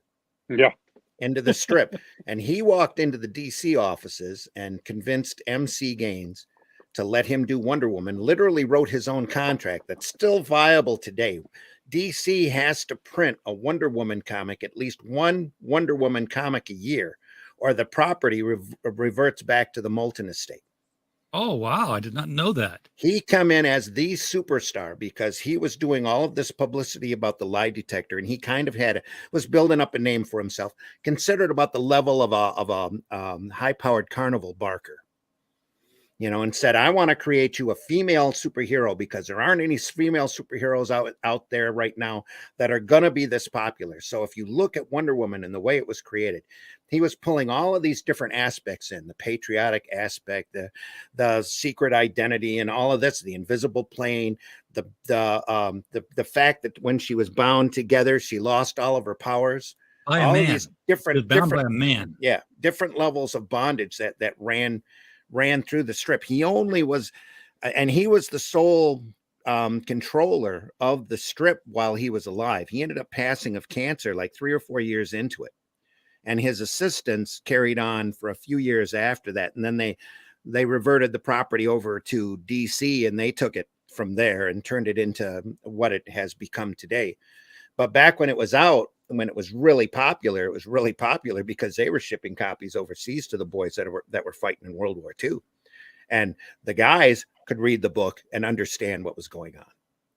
Yeah.
into the strip. And he walked into the DC offices and convinced MC Gaines to let him do Wonder Woman, literally wrote his own contract that's still viable today. DC has to print a Wonder Woman comic, at least one Wonder Woman comic a year, or the property reverts back to the Moulton estate.
Oh wow, I did not know that.
He come in as the superstar because he was doing all of this publicity about the lie detector, and he kind of was building up a name for himself, considered about the level of a high-powered carnival barker. And said, I want to create you a female superhero because there aren't any female superheroes out there right now that are going to be this popular. So if you look at Wonder Woman and the way it was created, he was pulling all of these different aspects in: the patriotic aspect, the secret identity, and all of this, the invisible plane, the fact that when she was bound together, she lost all of her powers.
By a
All of these
man. It was bound by a man.
different levels of bondage that ran through the strip. He only was, and he was the sole controller of the strip while he was alive. He ended up passing of cancer like 3 or 4 years into it, and his assistants carried on for a few years after that. And then they reverted the property over to DC, and they took it from there and turned it into what it has become today. But back when it was out, when it was really popular, it was really popular because they were shipping copies overseas to the boys that were fighting in World War II. And the guys could read the book and understand what was going on.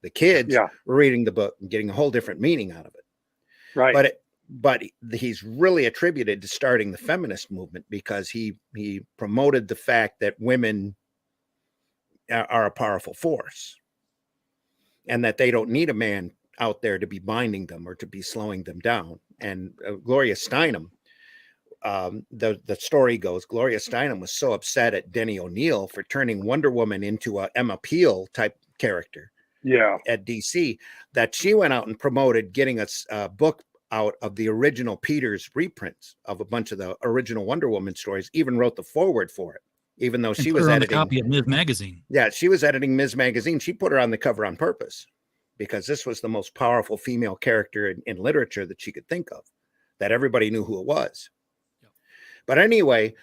The kids
Yeah.
were reading the book and getting a whole different meaning out of it.
Right.
But he's really attributed to starting the feminist movement because he promoted the fact that women are a powerful force, and that they don't need a man out there to be binding them or to be slowing them down. And Gloria Steinem, the story goes, Gloria Steinem was so upset at Denny O'Neil for turning Wonder Woman into a Emma Peel type character
Yeah.
at DC that she went out and promoted getting a book out of the original Peters reprints of a bunch of the original Wonder Woman stories, even wrote the forward for it, even though
And
she
put
was
her on the
editing.
copy of Ms. Magazine.
Yeah, she was editing Ms. Magazine. She put her on the cover on purpose because this was the most powerful female character in literature that she could think of, that everybody knew who it was.
Yep.
But anyway,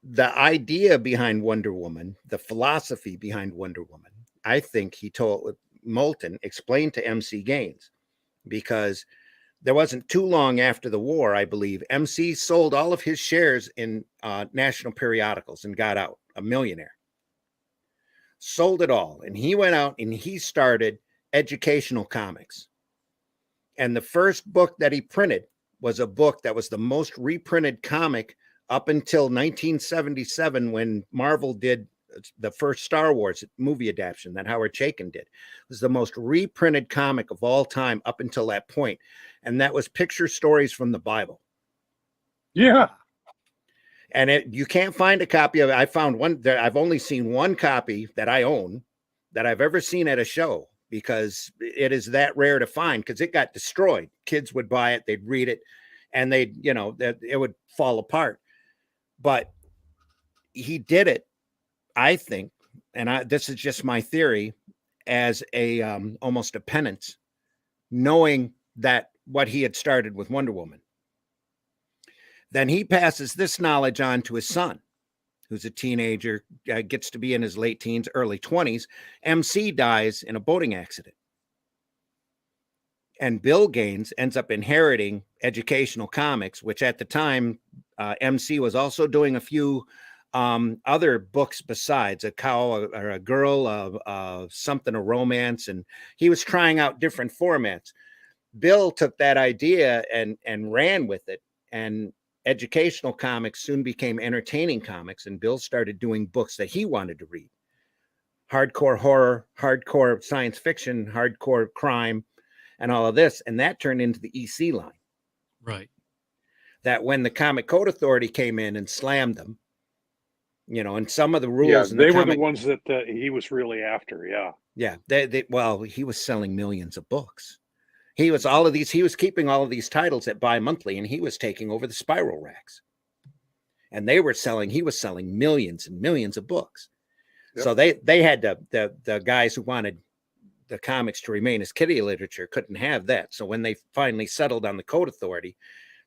the idea behind Wonder Woman, the philosophy behind Wonder Woman, I think he told Moulton, explained to MC Gaines, because there wasn't too long after the war, I believe, MC sold all of his shares in national periodicals and got out, a millionaire. Sold it all. And he went out and he started educational comics. And the first book that he printed was a book that was the most reprinted comic up until 1977 when Marvel did the first Star Wars movie adaptation that Howard Chaykin did. It was the most reprinted comic of all time up until that point, and that was picture stories from the Bible.
Yeah.
And you can't find a copy of it. I found one there. I've only seen one copy that I own that I've ever seen at a show, because it is that rare to find, because it got destroyed. Kids would buy it, they'd read it, and it would fall apart. But he did it, I think, and this is just my theory, as a almost a penance, knowing that what he had started with Wonder Woman. Then he passes this knowledge on to his son, who's a teenager, gets to be in his late teens, early 20s. MC dies in a boating accident. And Bill Gaines ends up inheriting Educational Comics, which at the time, MC was also doing a few other books besides A Cow or a Girl, something, a romance. And he was trying out different formats. Bill took that idea and ran with it. And Educational Comics soon became Entertaining Comics, and Bill started doing books that he wanted to read. Hardcore horror, hardcore science fiction, hardcore crime, and all of this. And that turned into the EC line.
Right.
That when the Comic Code Authority came in and slammed them, and some of the rules.
Yeah, they were the ones that he was really after. Yeah.
Yeah. Well, he was selling millions of books. He was keeping all of these titles at bi-monthly, and he was taking over the spiral racks. And he was selling millions and millions of books. Yep. So they had the guys who wanted the comics to remain as kiddie literature couldn't have that. So when they finally settled on the Code Authority,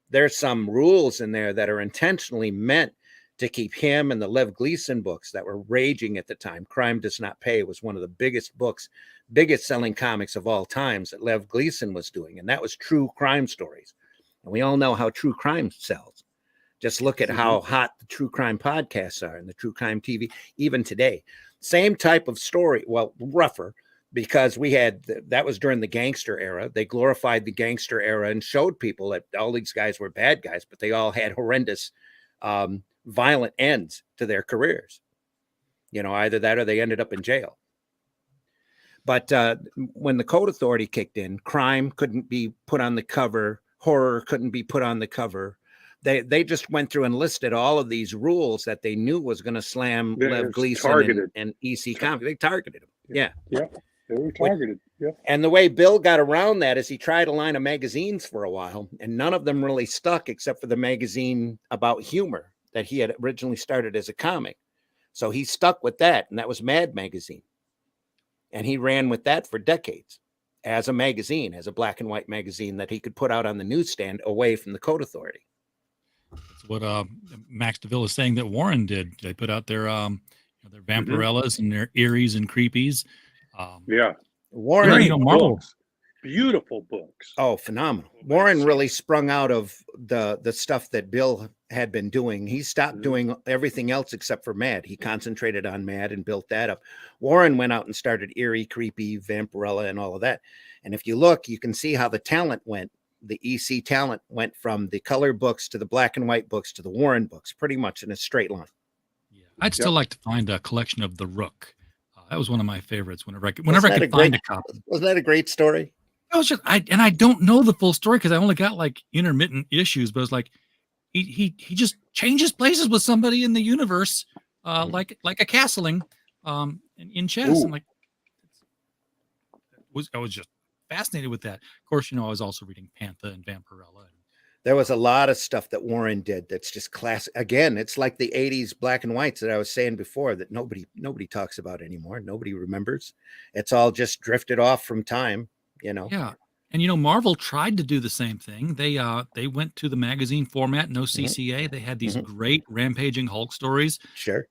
there's some rules in there that are intentionally meant to keep him and the Lev Gleason books that were raging at the time. Crime Does Not Pay was one of the biggest selling comics of all times that Lev Gleason was doing. And that was true crime stories. And we all know how true crime sells. Just look at how hot the true crime podcasts are and the true crime TV, even today. Same type of story, well, rougher, because that was during the gangster era. They glorified the gangster era and showed people that all these guys were bad guys, but they all had horrendous, violent ends to their careers. Either that or they ended up in jail. But when the Code Authority kicked in, crime couldn't be put on the cover, horror couldn't be put on the cover. They just went through and listed all of these rules that they knew was going to slam Lev Gleason and EC Comics. They targeted them. Yeah.
They were targeted. Yeah.
And the way Bill got around that is he tried a line of magazines for a while, and none of them really stuck except for the magazine about humor that he had originally started as a comic. So he stuck with that, and that was Mad Magazine. And he ran with that for decades as a magazine, as a black and white magazine that he could put out on the newsstand away from the Code Authority.
That's what Max DeVille is saying that Warren did. They put out their Vampirellas and their Eries and Creepies.
Warren,
Marvel.
Beautiful books.
Oh, phenomenal. Warren really sprung out of the stuff that Bill had been doing. He stopped doing everything else except for Mad. He concentrated on Mad and built that up. Warren went out and started Eerie, Creepy, Vampirella, and all of that. And if you look, you can see how the talent went. The EC talent went from the color books to the black and white books to the Warren books, pretty much in a straight line.
Yeah, I'd still like to find a collection of The Rook. That was one of my favorites. Whenever I could find a copy.
Wasn't that a great story?
It was just I don't know the full story because I only got like intermittent issues, but it's like he just changes places with somebody in the universe, like a castling, in chess. I'm like, I was just fascinated with that. Of course, I was also reading Panther and Vampirella.
There was a lot of stuff that Warren did that's just classic. Again, it's like the 80s black and whites that I was saying before that nobody talks about anymore. Nobody remembers. It's all just drifted off from time,
Yeah. And Marvel tried to do the same thing. They went to the magazine format, no CCA. They had these great rampaging Hulk stories.
Sure.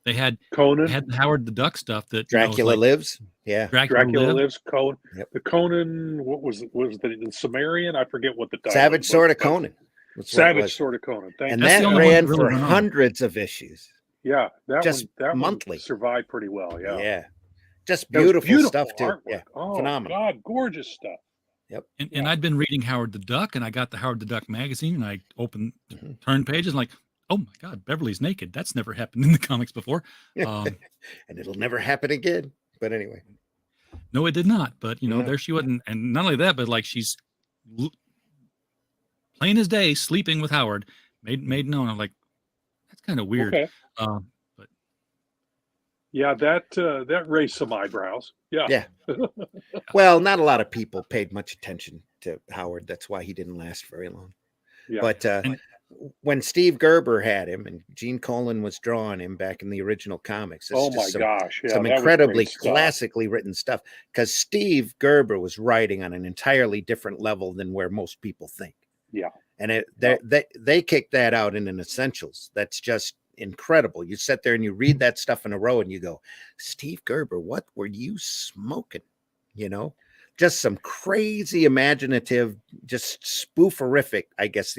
They had
Conan.
They had the Howard the Duck stuff that
Dracula Lives. Yeah.
Dracula Lives. Conan. Yep. The Conan. What was the Sumerian? I forget what the title
Savage Sword of Conan.
Savage Sword of Conan.
And that ran for hundreds of issues.
Yeah, that
monthly
one survived pretty well. Yeah.
Yeah. Just beautiful stuff too.
Artwork.
Yeah.
Oh,
phenomenal.
God, gorgeous stuff.
Yep.
And I'd been reading Howard the Duck, and I got the Howard the Duck magazine, and I opened turn pages, and like, oh my God, Beverly's naked. That's never happened in the comics before.
And it'll never happen again. But anyway,
No, it did not. But
No.
there she wasn't, and not only that, but like she's plain as day sleeping with Howard. Made known. I'm like, that's kind of weird.
Okay.
But
Yeah, that raised some eyebrows. Yeah.
yeah. Well, not a lot of people paid much attention to Howard. That's why he didn't last very long.
Yeah.
But when Steve Gerber had him and Gene Colan was drawing him back in the original comics, it's
Oh
just
my
some,
gosh. Yeah,
some
that was
incredibly
great stuff.
classically written stuff, because Steve Gerber was writing on an entirely different level than where most people think.
Yeah.
And they kicked that out in an Essentials. That's just incredible. You sit there and you read that stuff in a row and you go, Steve Gerber, what were you smoking? Just some crazy imaginative, just spooferific, I guess,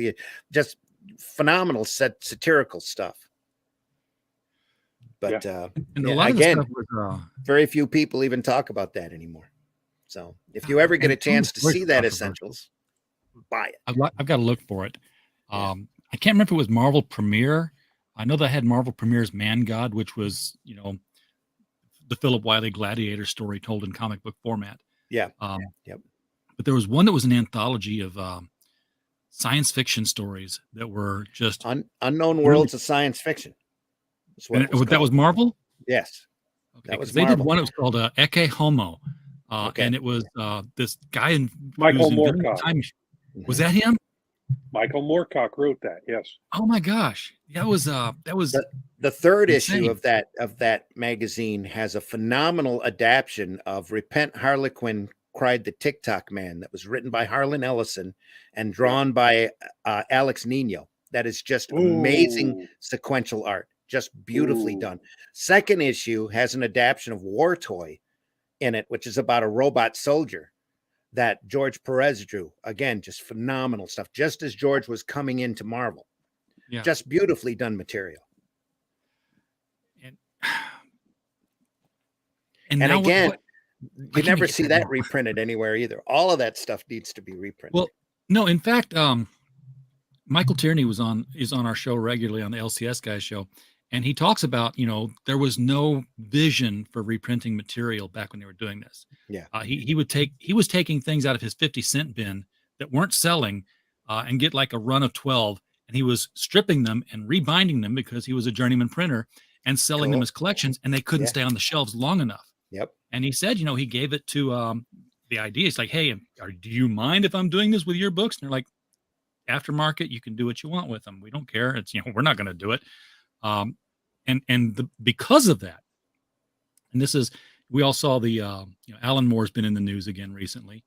just phenomenal satirical stuff. But
and a lot
again,
of the stuff was,
very few people even talk about that anymore. So if you ever get a chance to see that Essentials, buy it.
I've got to look for it. I can't remember if it was Marvel Premiere. I know they had Marvel Premiere's Man God, which was, the Philip Wiley Gladiator story told in comic book format.
Yeah.
Yep. But there was one that was an anthology of science fiction stories that were just
unknown worlds of science fiction.
That was Marvel?
Yes.
Okay, that was Marvel. They did one. It was called Ecce Homo. And it was this guy in
Michael Moorcock.
Was that him?
Michael Moorcock wrote that. Yes.
Oh my gosh, that was
the third issue of that magazine has a phenomenal adaptation of Repent Harlequin Cried the TikTok Man that was written by Harlan Ellison and drawn by Alex Nino. That is just amazing sequential art, just beautifully done. Second issue has an adaptation of War Toy in it, which is about a robot soldier that George Perez drew. Again, just phenomenal stuff. Just as George was coming into Marvel. Yeah. Just beautifully done material. And again, you never see that reprinted anywhere either. All of that stuff needs to be reprinted.
Well, no, in fact, Michael Tierney is on our show regularly on the LCS Guys show. And he talks about, there was no vision for reprinting material back when they were doing this.
Yeah.
He was taking things out of his 50-cent bin that weren't selling and get like a run of 12. And he was stripping them and rebinding them because he was a journeyman printer and selling them as collections, and they couldn't stay on the shelves long enough.
Yep.
And he said, he gave it to the idea. It's like, hey, do you mind if I'm doing this with your books? And they're like, aftermarket, you can do what you want with them. We don't care. It's, we're not going to do it. Because of that, and this is, we all saw the, Alan Moore's been in the news again recently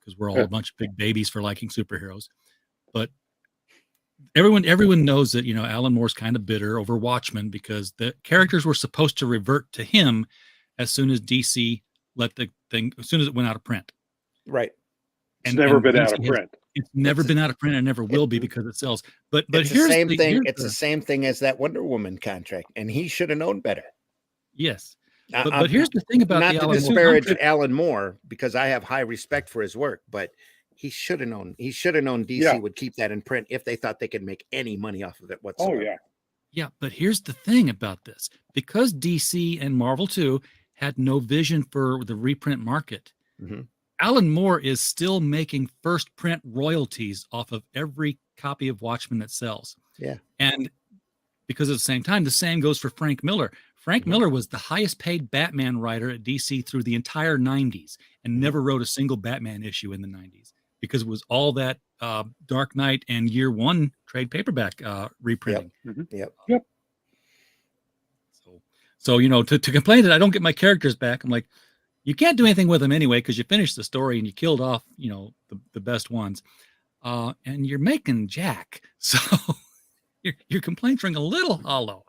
because we're all a bunch of big babies for liking superheroes. But everyone knows that, Alan Moore's kind of bitter over Watchmen because the characters were supposed to revert to him as soon as DC let the thing, as soon as it went out of print.
Right.
It's never been out of print.
It's never been out of print and never will be because it sells. But
it's here's the same thing. It's the same thing as that Wonder Woman contract, and he should have known better.
Yes. But here's the thing about
not to disparage Alan Moore, because I have high respect for his work, but he should have known. He should have known DC would keep that in print if they thought they could make any money off of it whatsoever.
Oh yeah.
Yeah, but here's the thing about this: because DC and Marvel too had no vision for the reprint market.
Mm-hmm.
Alan Moore is still making first print royalties off of every copy of Watchmen that sells.
Yeah.
And because at the same time, the same goes for Frank Miller. Frank Miller was the highest paid Batman writer at DC through the entire 90s and never wrote a single Batman issue in the 90s because it was all that Dark Knight and Year One trade paperback reprinting.
Yep.
So to complain that I don't get my characters back, I'm like, you can't do anything with them anyway because you finished the story and you killed off, the best ones, and you're making Jack. So your complaints ring a little hollow.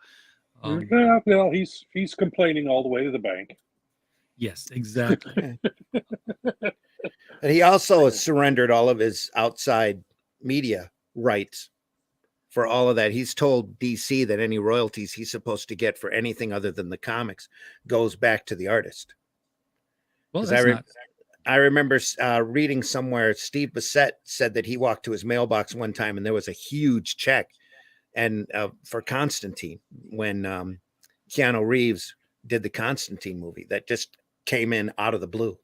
Well, he's complaining all the way to the bank.
Yes, exactly.
And he also surrendered all of his outside media rights for all of that. He's told DC that any royalties he's supposed to get for anything other than the comics goes back to the artist.
Well,
I remember reading somewhere Steve Bissette said that he walked to his mailbox one time and there was a huge check and for Constantine, when Keanu Reeves did the Constantine movie, that just came in out of the blue,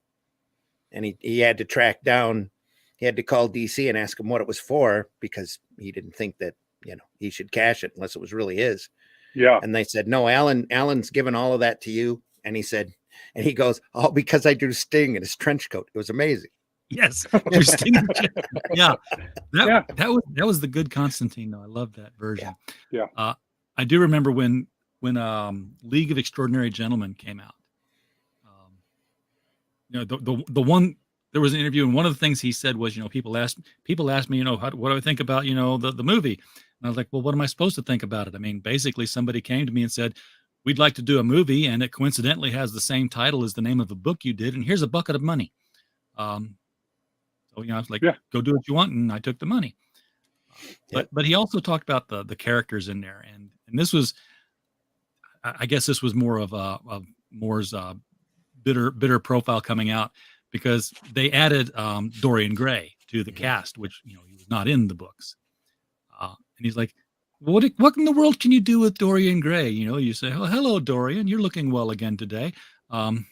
and he had to track down, he had to call DC and ask him what it was for, because he didn't think that, you know, he should cash it unless it was really his.
Yeah.
And they said, no, Alan's given all of that to you. And he said, and he goes, oh, because I drew Sting in his trench coat. It was amazing.
Yes. Yeah. That was the good Constantine, though. I love that version.
Yeah.
I do remember when League of Extraordinary Gentlemen came out. You know, the one, there was an interview, and one of the things he said was, you know, people asked me, you know, what do I think about, you know, the movie? And I was like, well, what am I supposed to think about it? I mean, basically somebody came to me and said, we'd like to do a movie, and it coincidentally has the same title as the name of a book you did, and here's a bucket of money. So, you know, I was like, go do what you want, and I took the money. But he also talked about the characters in there, and this was, I guess this was more of Moore's bitter profile coming out, because they added Dorian Gray to the cast, which, you know, he was not in the books. And he's like, what in the world can you do with Dorian Gray? You know, you say, oh, hello, Dorian, you're looking well again today. And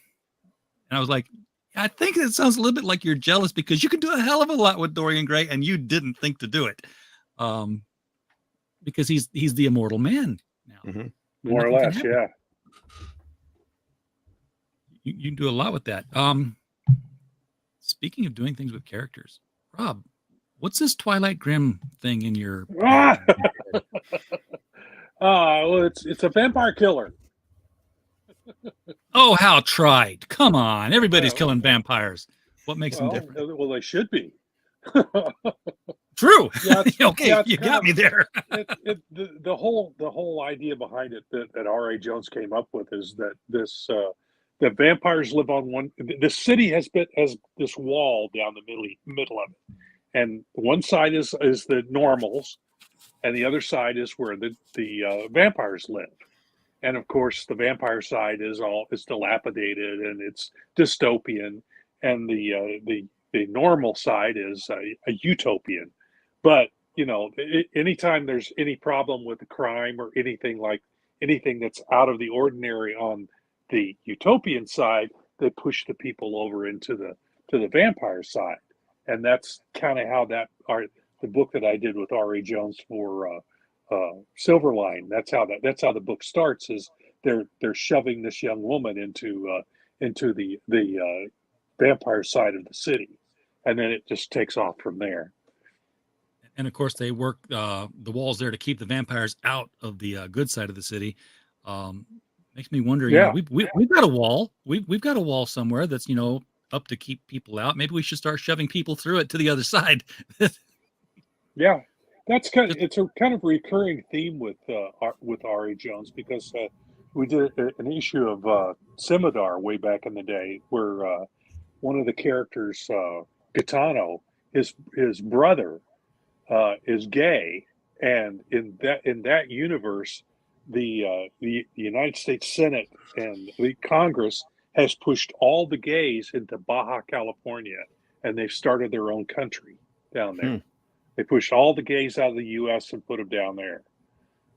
I was like, I think it sounds a little bit like you're jealous because you can do a hell of a lot with Dorian Gray and you didn't think to do it. Because he's the immortal man now.
More or less, yeah.
You can do a lot with that. Speaking of doing things with characters, Rob, what's this Twilight Grim thing in your?
Well, it's a vampire killer.
Oh, how tried! Come on, everybody's killing vampires. What makes them different?
Well, they should be.
True.
Yeah,
okay, you got me there.
The whole idea behind it that R.A. Jones came up with is that that vampires live on one. The city has this wall down the middle of it, and one side is the normals, and the other side is where the vampires live. And of course, the vampire side is dilapidated and it's dystopian, and the normal side is a utopian. But you know, anytime there's any problem with the crime or anything that's out of the ordinary on the utopian side, they push the people over into the vampire side, and that's kind of how the book that I did with R.A. Jones for Silverline. That's how the book starts. Is they're shoving this young woman into the vampire side of the city, and then it just takes off from there.
And of course, they work the walls there to keep the vampires out of the good side of the city. Makes me wonder. You know, we've got a wall. We've got a wall somewhere that's, you know, up to keep people out. Maybe we should start shoving people through it to the other side.
Yeah, it's a kind of recurring theme with R.A. Jones, because we did an issue of Scimitar way back in the day where one of the characters, Gaetano, his brother is gay, and in that universe, the United States Senate and the Congress has pushed all the gays into Baja California, and they've started their own country down there. They pushed all the gays out of the U.S. and put them down there.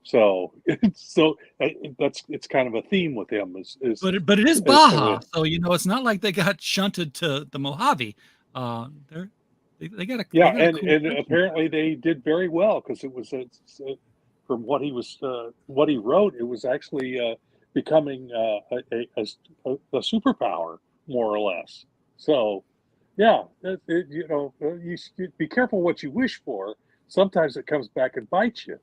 So it's kind of a theme with him.
But it is Baja, so you know, it's not like they got shunted to the Mojave. They got a
and apparently they did very well, because it was from what he wrote, it was actually becoming a superpower, more or less. So, yeah, you know, you should be careful what you wish for. Sometimes it comes back and bites you.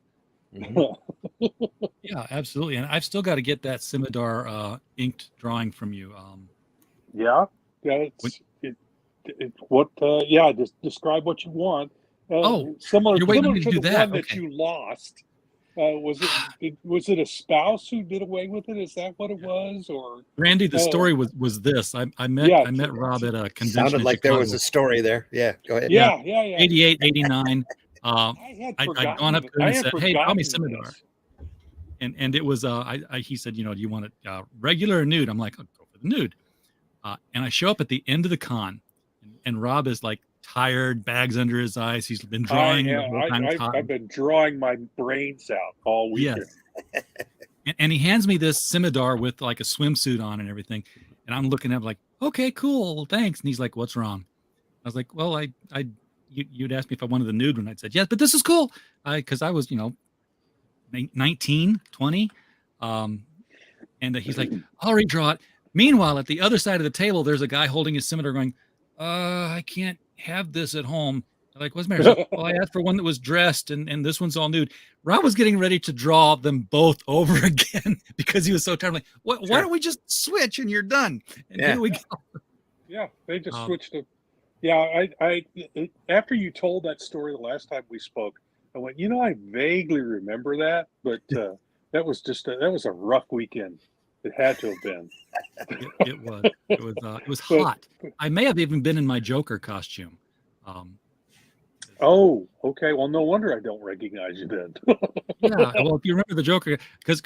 Yeah, absolutely. And I've still got to get that Scimitar inked drawing from you.
Just describe what you want.
Similar to
the
that.
one that you lost. Was it a spouse who did away with it? Is that what it was? Or
Randy, the story was this. I met Rob at a convention.
Sounded like there was a story there. Yeah, go ahead.
Yeah.
88, 89. I'd gone up to him and said, "Hey, draw me Scimitar." And it was he said, "You know, do you want it regular or nude?" I'm like, "I'll go for the nude." And I show up at the end of the con, and Rob is like tired, bags under his eyes. He's been drawing the whole time.
I've been drawing my brains out all weekend.
Yes. And he hands me this scimitar with like a swimsuit on and everything. And I'm looking at him like, okay, cool, thanks. And he's like, what's wrong? I was like, well, you'd asked me if I wanted the nude one. I said, yes, but this is cool. Because I was, 19, 20. And he's like, I'll redraw it. Meanwhile, at the other side of the table, there's a guy holding his scimitar going, I can't have this at home. I'm like, what's the matter? Like, well, I asked for one that was dressed and this one's all nude. Rob was getting ready to draw them both over again because he was so tired. I'm like, why don't we just switch and you're done? And here we go.
Yeah, they just switched it. Yeah, I after you told that story the last time we spoke, I went, I vaguely remember that, but that was a rough weekend. It had to have been.
It was. It was hot. I may have even been in my Joker costume.
Oh, okay. Well, no wonder I don't recognize you then.
Yeah. Well, if you remember the Joker, because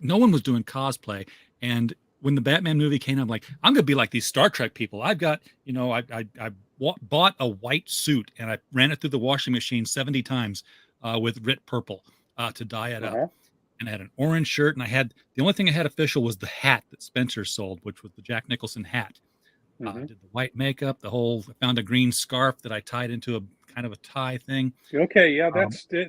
no one was doing cosplay, and when the Batman movie came out, I'm like, I'm gonna be like these Star Trek people. I've got, I bought a white suit and I ran it through the washing machine 70 times with Rit purple to dye it up. And I had an orange shirt, and the only thing I had official was the hat that Spencer sold, which was the Jack Nicholson hat. I did the white makeup, I found a green scarf that I tied into a kind of a tie thing.
Okay, yeah,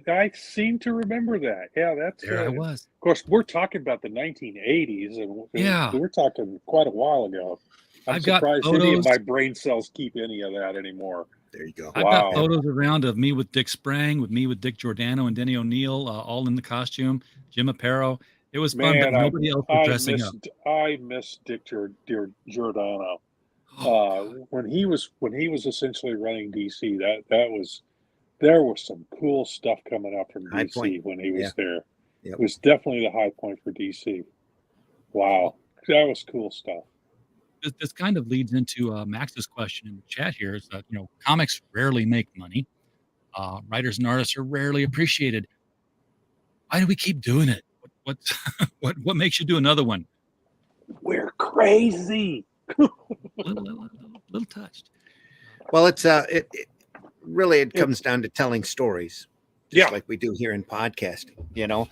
I seem to remember that. Yeah,
there I was.
Of course, we're talking about the 1980s, and we're talking quite a while ago. I'm surprised any of my brain cells keep any of that anymore.
There you go.
I've got photos around of me with Dick Sprang, with me with Dick Giordano and Denny O'Neil, all in the costume. Jim Aparo. It was fun, but nobody else was dressing up.
I miss Dick Giordano. When he was essentially running DC, there was some cool stuff coming out from DC when he was there. Yep. It was definitely the high point for DC. Wow, that was cool stuff.
This kind of leads into Max's question in the chat here is that, comics rarely make money. Writers and artists are rarely appreciated. Why do we keep doing it? What makes you do another one?
We're crazy.
little touched.
Well, it's it really comes down to telling stories, just like we do here in podcasting.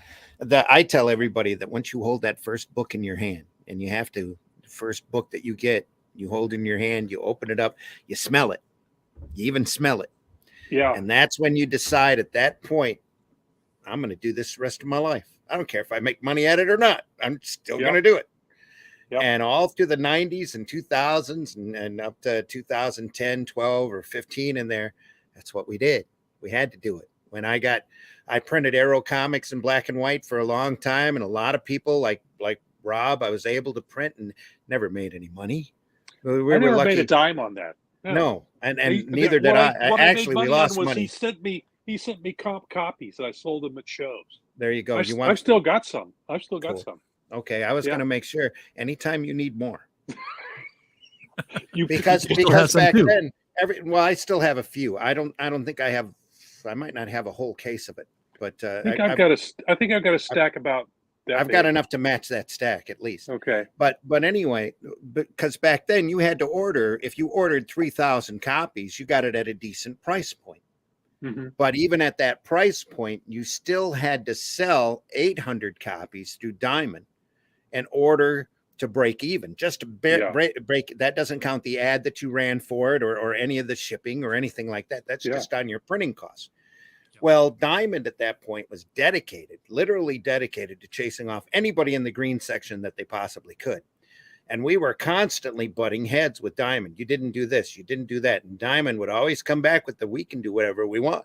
I tell everybody that once you hold that first book in your hand, and you have to, the first book that you get, you hold in your hand, you open it up, you smell it, you even smell it, and that's when you decide at that point, I'm going to do this the rest of my life. I don't care if I make money at it or not. I'm still going to do it. Yep. And all through the 90s and 2000s and up to 2010, 12 or 15 in there, that's what we did. We had to do it. When I printed Arrow comics in black and white for a long time, and a lot of people like Rob, I was able to print and never made any money.
I never made a dime on that.
No, and neither did I. Actually, we lost money.
He sent me copies. I sold them at shows.
There you go.
I've still got some. Got some.
Okay, I was going to make sure. Anytime you need more,
because
back then, I still have a few. I don't think I have. I might not have a whole case of it, but
I think I've got a stack about.
I've got enough to match that stack at least.
Okay,
but anyway, because back then you had to order. If you ordered 3,000 copies, you got it at a decent price point.
Mm-hmm.
But even at that price point, you still had to sell 800 copies through Diamond in order to break even. Just to break. That doesn't count the ad that you ran for it or any of the shipping or anything like that. That's just on your printing costs. Well, Diamond at that point was literally dedicated to chasing off anybody in the green section that they possibly could. And we were constantly butting heads with Diamond. You didn't do this. You didn't do that. And Diamond would always come back with we can do whatever we want.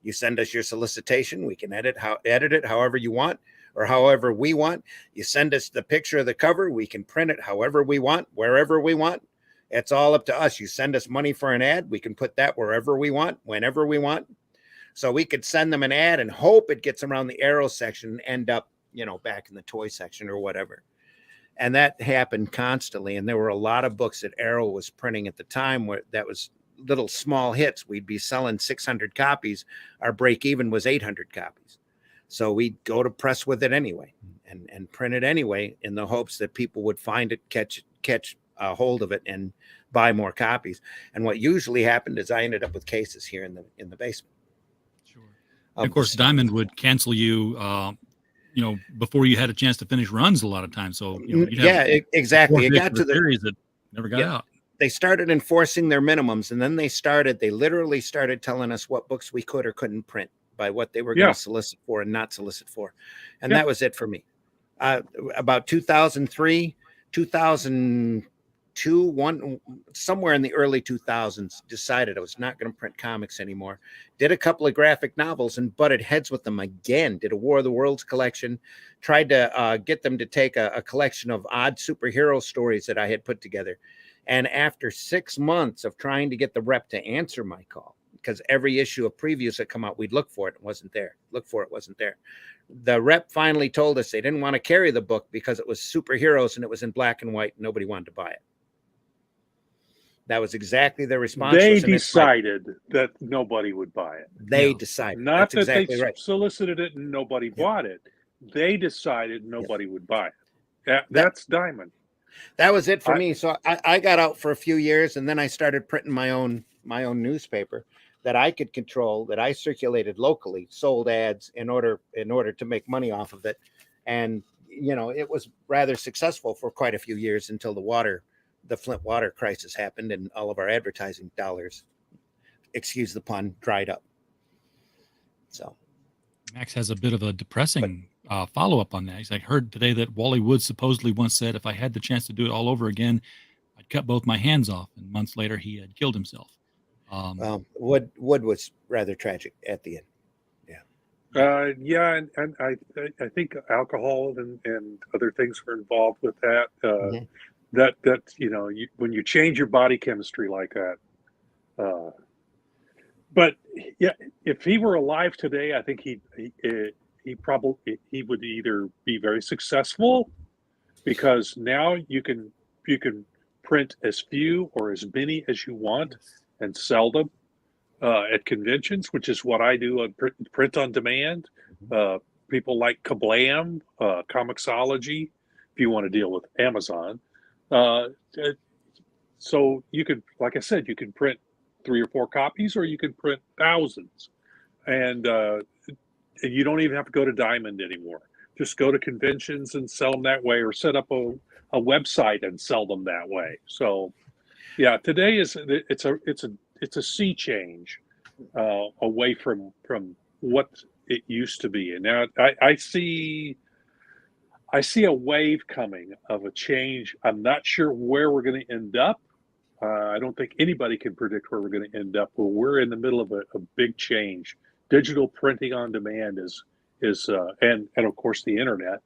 You send us your solicitation. We can edit it however you want or however we want. You send us the picture of the cover. We can print it however we want, wherever we want. It's all up to us. You send us money for an ad. We can put that wherever we want, whenever we want. So we could send them an ad and hope it gets around the Arrow section and end up, back in the toy section or whatever. And that happened constantly. And there were a lot of books that Arrow was printing at the time where that was little small hits. We'd be selling 600 copies. Our break even was 800 copies. So we'd go to press with it anyway and print it anyway in the hopes that people would find it, catch a hold of it and buy more copies. And what usually happened is I ended up with cases here in the basement.
Sure. And of course, Diamond would cancel you, before you had a chance to finish runs a lot of times. So, you'd have
exactly. It
4
got to the
series that never got out.
They started enforcing their minimums, and then they literally started telling us what books we could or couldn't print by what they were going to solicit for and not solicit for. And that was it for me. About 2003, 2002, somewhere in the early 2000s, decided I was not going to print comics anymore. Did a couple of graphic novels and butted heads with them again. Did a War of the Worlds collection. Tried to get them to take a collection of odd superhero stories that I had put together. And after 6 months of trying to get the rep to answer my call, because every issue of previews that come out, we'd look for it. It wasn't there. Look for it. Wasn't there. The rep finally told us they didn't want to carry the book because it was superheroes and it was in black and white. Nobody wanted to buy it. That was exactly their response.
They decided that nobody would buy it.
They decided.
Not
That's
that
exactly
they
right.
solicited it and nobody bought it. They decided nobody would buy it. That's Diamond.
That was it for me. So I got out for a few years, and then I started printing my own newspaper that I could control, that I circulated locally, sold ads in order to make money off of it. And it was rather successful for quite a few years until the Flint water crisis happened and all of our advertising dollars, excuse the pun, dried up. So
Max has a bit of a depressing follow-up on that. He's like, heard today that Wally Wood supposedly once said, if I had the chance to do it all over again, I'd cut both my hands off. And months later, he had killed himself.
Wood was rather tragic at the end.
And I think alcohol and other things were involved with that. That when you change your body chemistry like that. But yeah, if he were alive today, I think he would either be very successful, because now you can print as few or as many as you want and sell them at conventions, which is what I do on print on demand. People like Kablam, Comixology, if you want to deal with Amazon. So you could, like I said, you can print 3 or 4 copies, or you can print thousands, and you don't even have to go to Diamond anymore. Just go to conventions and sell them that way, or set up a website and sell them that way. So, yeah, today it's a sea change away from what it used to be, and now I see a wave coming of a change. I'm not sure where we're going to end up. I don't think anybody can predict where we're going to end up, but we're in the middle of a big change. Digital printing on demand is and of course the internet,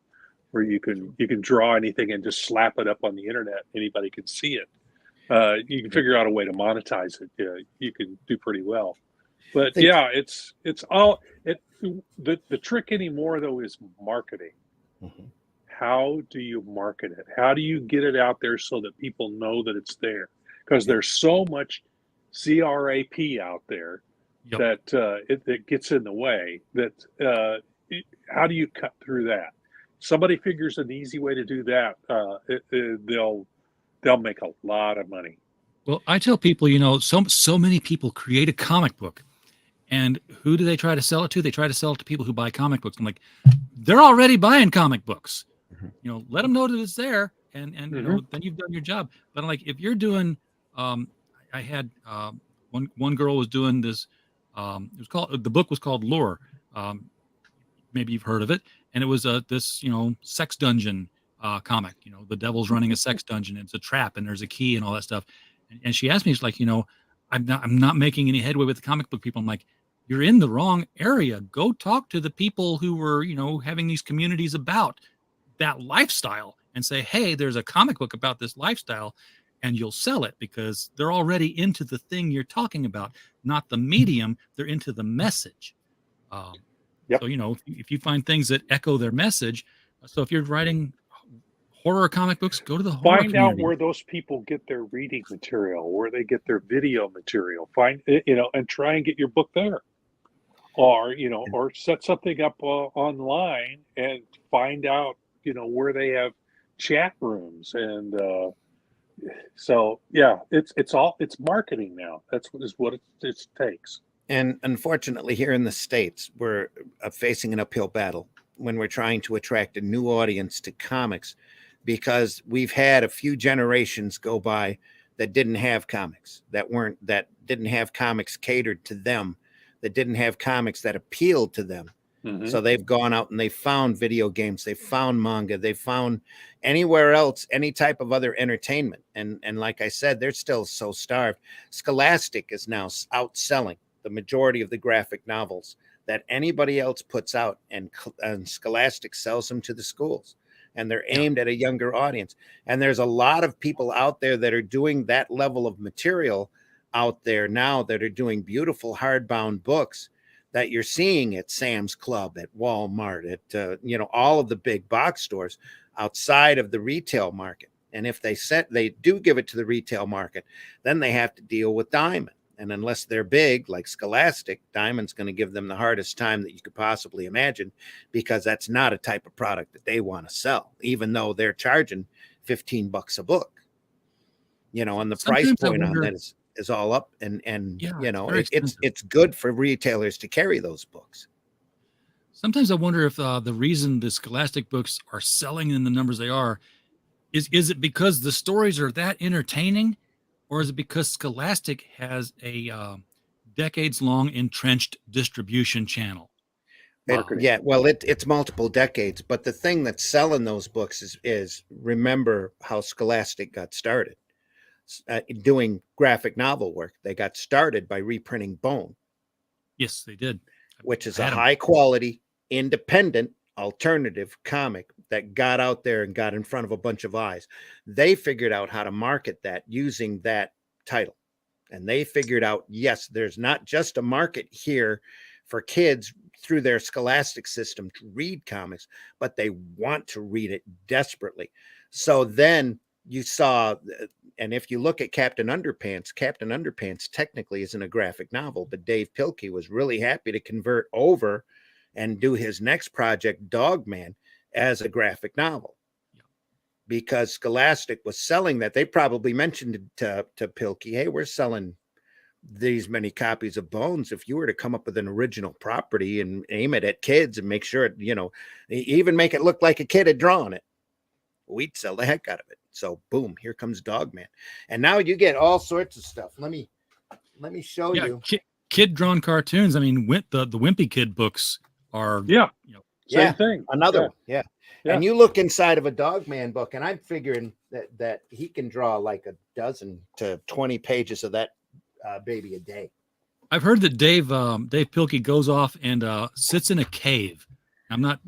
where you can draw anything and just slap it up on the internet. Anybody can see it. You can figure out a way to monetize it. You can do pretty well. But yeah, it's all it. The trick anymore though is marketing. How do you market it? How do you get it out there so that people know that it's there? Because there's so much CRAP out there that it gets in the way. That how do you cut through that? Somebody figures an easy way to do that, they'll make a lot of money.
Well, I tell people, so many people create a comic book, and who do they try to sell it to? They try to sell it to people who buy comic books. I'm like, they're already buying comic books. Let them know that it's there, and then you've done your job. But I'm like, if you're doing, I had one girl was doing this. The book was called Lore. Maybe you've heard of it, and it was this sex dungeon comic. The devil's running a sex dungeon. It's a trap, and there's a key and all that stuff. And she asked me, she's like, I'm not making any headway with the comic book people. I'm like, you're in the wrong area. Go talk to the people who were, having these communities about that lifestyle and say, hey, there's a comic book about this lifestyle, and you'll sell it, because they're already into the thing you're talking about, not the medium. They're into the message. So, if you find things that echo their message, so if you're writing horror comic books, go to the horror
Find
community.
out where those people get their reading material, where they get their video material. Find and try and get your book there, or or set something up online and find out where they have chat rooms and So yeah, it's marketing now. That's what it takes.
And unfortunately, here in the States, we're facing an uphill battle when we're trying to attract a new audience to comics because we've had a few generations go by that didn't have comics, that didn't have comics catered to them, that didn't have comics that appealed to them.
Mm-hmm.
So they've gone out and they found video games, they found manga, they found anywhere else, any type of other entertainment. And like I said, they're still so starved. Scholastic is now outselling the majority of the graphic novels that anybody else puts out, and Scholastic sells them to the schools, and they're aimed at a younger audience. And there's a lot of people out there that are doing that level of material out there now that are doing beautiful hardbound books that you're seeing at Sam's Club, at Walmart, at all of the big box stores outside of the retail market. And if they do give it to the retail market, then they have to deal with Diamond. And unless they're big like Scholastic, Diamond's going to give them the hardest time that you could possibly imagine, because that's not a type of product that they want to sell, even though they're charging $15 a book. And the price point on that is all up, and it's good for retailers to carry those books.
Sometimes I wonder if the reason the Scholastic books are selling in the numbers they are is it because the stories are that entertaining, or is it because Scholastic has a decades-long entrenched distribution channel?
Yeah, well, it's multiple decades, but the thing that's selling those books is remember how Scholastic got started. Doing graphic novel work. They got started by reprinting Bone.
Yes, they did.
Which is a high quality, independent, alternative comic that got out there and got in front of a bunch of eyes. They figured out how to market that using that title. And they figured out, yes, there's not just a market here for kids through their Scholastic system to read comics, but they want to read it desperately. So then you saw, and if you look at Captain Underpants technically isn't a graphic novel, but Dave Pilkey was really happy to convert over and do his next project, Dogman, as a graphic novel. Because Scholastic was selling that. They probably mentioned to Pilkey, hey, we're selling these many copies of Bones. If you were to come up with an original property and aim it at kids and make sure, even make it look like a kid had drawn it, we'd sell the heck out of it. So boom, here comes Dogman. And now you get all sorts of stuff. Let me show you.
Kid drawn cartoons. I mean, the Wimpy Kid books are
same thing.
Another one. Yeah. And you look inside of a Dogman book, and I'm figuring that he can draw like a dozen to 20 pages of that baby a day.
I've heard that Dave Pilkey goes off and sits in a cave. I'm not,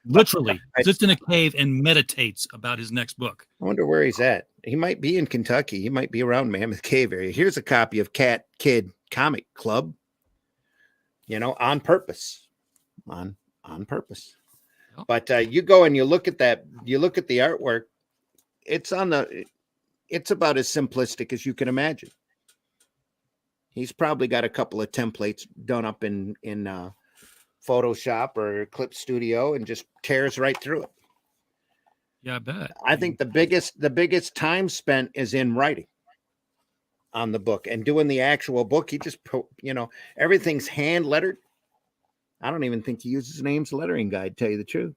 literally sits in a cave and meditates about his next book.
I wonder where he's at. He might be in Kentucky. He might be around Mammoth Cave area. Here's a copy of Cat Kid Comic Club. On purpose. On purpose. Oh. But you go and you look at that. You look at the artwork. It's about as simplistic as you can imagine. He's probably got a couple of templates done up in Photoshop or Clip Studio and just tears right through it.
Yeah, I bet.
I think the biggest time spent is in writing on the book and doing the actual book. He just, everything's hand lettered. I don't even think he uses Ames lettering guide, tell you the truth.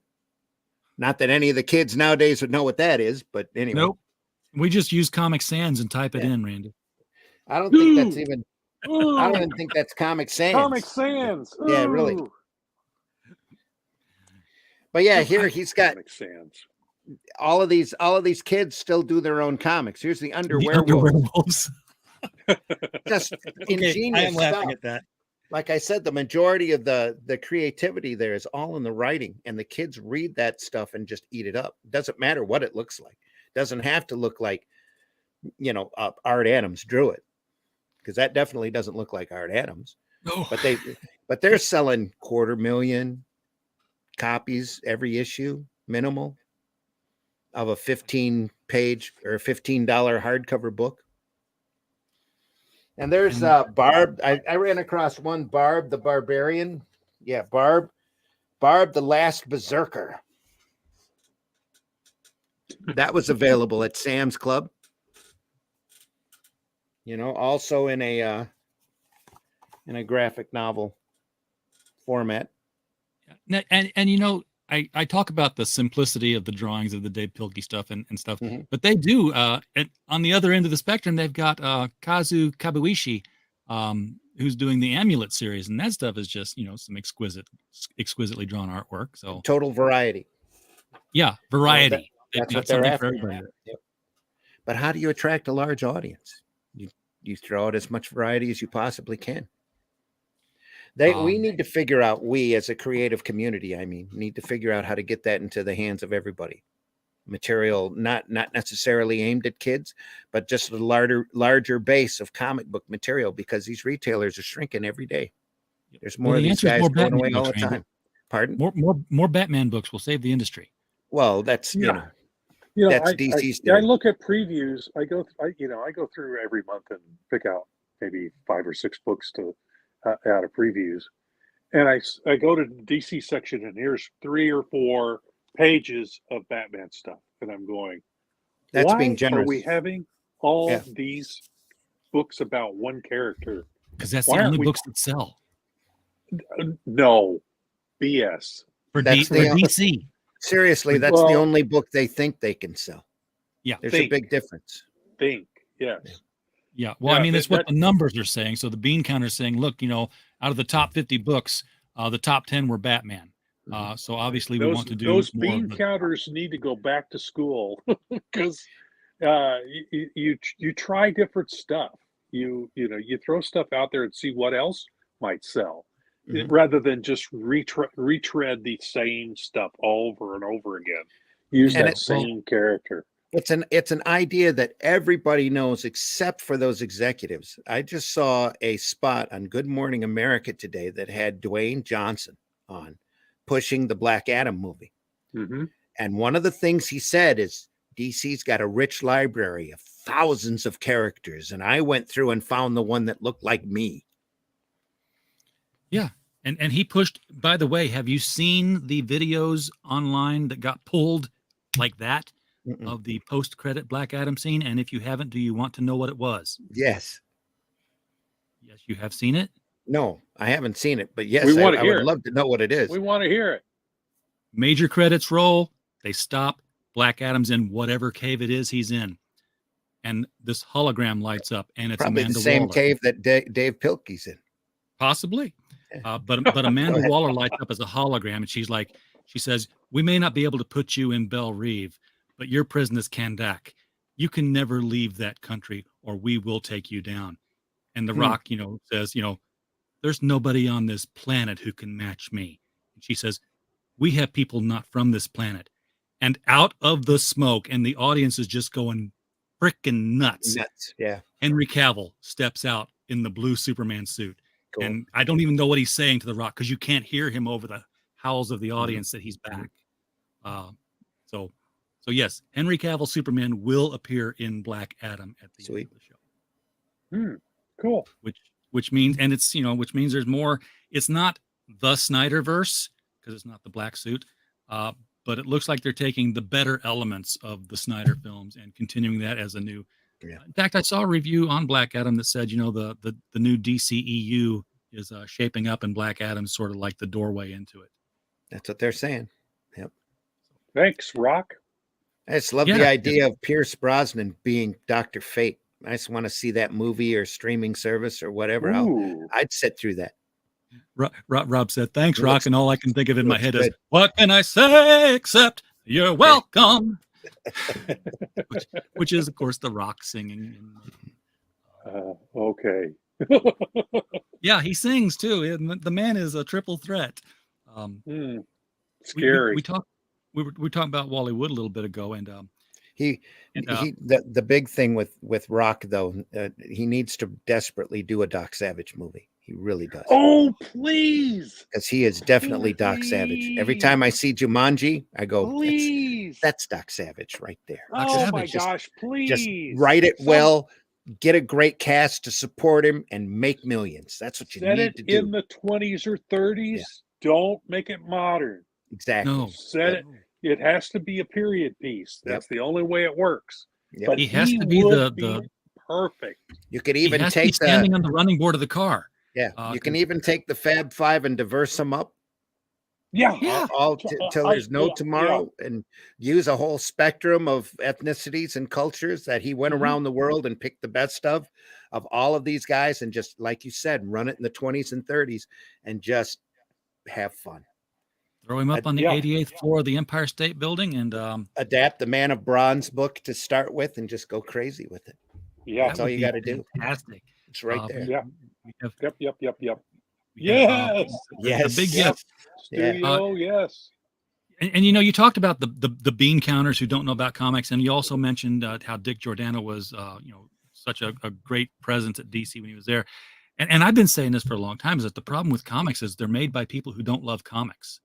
Not that any of the kids nowadays would know what that is, but anyway.
Nope. We just use Comic Sans and type it in, Randy.
I don't think that's even, I don't even think that's Comic Sans.
Comic Sans. Ooh.
Yeah, really. But yeah, here he's got all of these kids still do their own comics. Here's the Underwear Wolves. Just ingenious
I am laughing
stuff.
at that.
Like I said, the majority of the creativity there is all in the writing, and the kids read that stuff and just eat it up. Doesn't matter what it looks like. Doesn't have to look like, Art Adams drew it, because that definitely doesn't look like Art Adams.
No.
But they're selling 250,000 copies every issue, minimal, of a 15-page or $15 hardcover book. And there's Barb. I ran across one, Barb the Barbarian. Yeah, Barb the Last Berserker. That was available at Sam's Club. Also in a graphic novel format.
And I talk about the simplicity of the drawings of the Dave Pilkey stuff and stuff,
Mm-hmm.
but they do. On the other end of the spectrum, they've got Kazu Kabuishi, who's doing the Amulet series, and that stuff is just some exquisitely drawn artwork. So
total variety.
Yeah, variety.
That's
They've
what
got
they're
something
after.
for everybody.
Yep. But how do you attract a large audience? You throw out as much variety as you possibly can. We need to figure out, we as a creative community, need to figure out how to get that into the hands of everybody. Material not necessarily aimed at kids, but just a larger base of comic book material, because these retailers are shrinking every day. There's more of these guys going away all the time. Pardon?
More Batman books will save the industry.
Well, that's that's DC's
I look at previews. I go through every month and pick out maybe 5 or 6 books to out of previews, and I go to the DC section, and here's 3 or 4 pages of Batman stuff, and I'm going,
that's
why
being generous.
are we having all these books about one character?
Because that's the only books that sell.
No, BS.
For DC.
Seriously, that's the only book they think they can sell.
Yeah,
there's a big difference.
Yes.
Yeah. Well, it's what the numbers are saying. So the bean counter is saying, look, out of the top 50 books, the top 10 were Batman. So obviously we want to do
those
more
bean counters need to go back to school, because you try different stuff. You throw stuff out there and see what else might sell, rather than just retread the same stuff over and over again. Use that same character.
It's an idea that everybody knows except for those executives. I just saw a spot on Good Morning America today that had Dwayne Johnson on, pushing the Black Adam movie.
Mm-hmm.
And one of the things he said is, DC's got a rich library of thousands of characters, and I went through and found the one that looked like me.
Yeah. And he pushed, by the way, have you seen the videos online that got pulled like that? Mm-mm. Of the post-credit Black Adam scene? And if you haven't, do you want to know what it was?
Yes.
Yes, you have seen it?
No, I haven't seen it, but yes, I would love to know what it is.
We want to hear it.
Major credits roll. They stop. Black Adam's in whatever cave it is he's in. And this hologram lights up, and it's
probably
Amanda
the same
Waller.
Cave that Dave Pilkey's in.
Possibly. But Amanda Waller lights up as a hologram, and she says, we may not be able to put you in Belle Reve, but your prison is Kandak. You can never leave that country, or we will take you down. And The Rock, says, there's nobody on this planet who can match me. And she says, we have people not from this planet. And out of the smoke, and the audience is just going freaking nuts.
Yeah.
Henry Cavill steps out in the blue Superman suit.
Cool.
And I don't even know what he's saying to The Rock, because you can't hear him over the howls of the audience that he's back. So yes, Henry Cavill Superman will appear in Black Adam at the end of the show.
Cool.
Which means, and it's which means there's more. It's not the Snyderverse, because it's not the black suit, but it looks like they're taking the better elements of the Snyder films and continuing that as a new. Yeah. In fact, I saw a review on Black Adam that said, the new DCEU is shaping up, and Black Adam's sort of like the doorway into it.
That's what they're saying. Yep.
Thanks, Rock.
I just love the idea of Pierce Brosnan being Dr. Fate. I just want to see that movie or streaming service or whatever. I'd sit through that.
Rob said, thanks, Rock. And all I can think of in my head is, what can I say except you're welcome? which is, of course, The Rock singing.
Okay.
Yeah, he sings too. The man is a triple threat.
Scary.
We were talking about Wally Wood a little bit ago, and
the big thing with Rock, though, he needs to desperately do a Doc Savage movie. He really does.
Oh, please!
Because he is definitely Doc Savage. Every time I see Jumanji, I go,
please,
that's Doc Savage right there.
Oh my gosh, please!
Just write it well, get a great cast to support him, and make millions. That's what you need to do.
In the 20s or 30s. Yeah. Don't make it modern.
Exactly.
No. It has to be a period piece. That's the only way it works.
Yep.
But
he has to be the
perfect.
You could
He
even
has to be
take the
standing on the running board of the car.
yeah. You can
'Cause
even take the Fab Five and diverse them up
Yeah,
yeah,
all till there's no
yeah.
tomorrow, and use a whole spectrum of ethnicities and cultures that he went
Mhm.
around the world and picked the best of all of these guys, and just like you said, run it in the 20s and 30s and just have fun.
throw him up on the
Yeah.
88th floor of the Empire State Building, and
Adapt the Man of Bronze book to start with and just go crazy with it.
Yeah.
That's all you got to do.
fantastic.
It's right there.
Yeah.
We have,
Yep.
we have
Yes.
a big
Yes.
gift.
Yeah.
Studio. Yes.
And you know, you talked about the bean counters who don't know about comics, and you also mentioned how Dick Giordano was, such a great presence at DC when he was there. And I've been saying this for a long time, is that the problem with comics is they're made by people who don't love comics.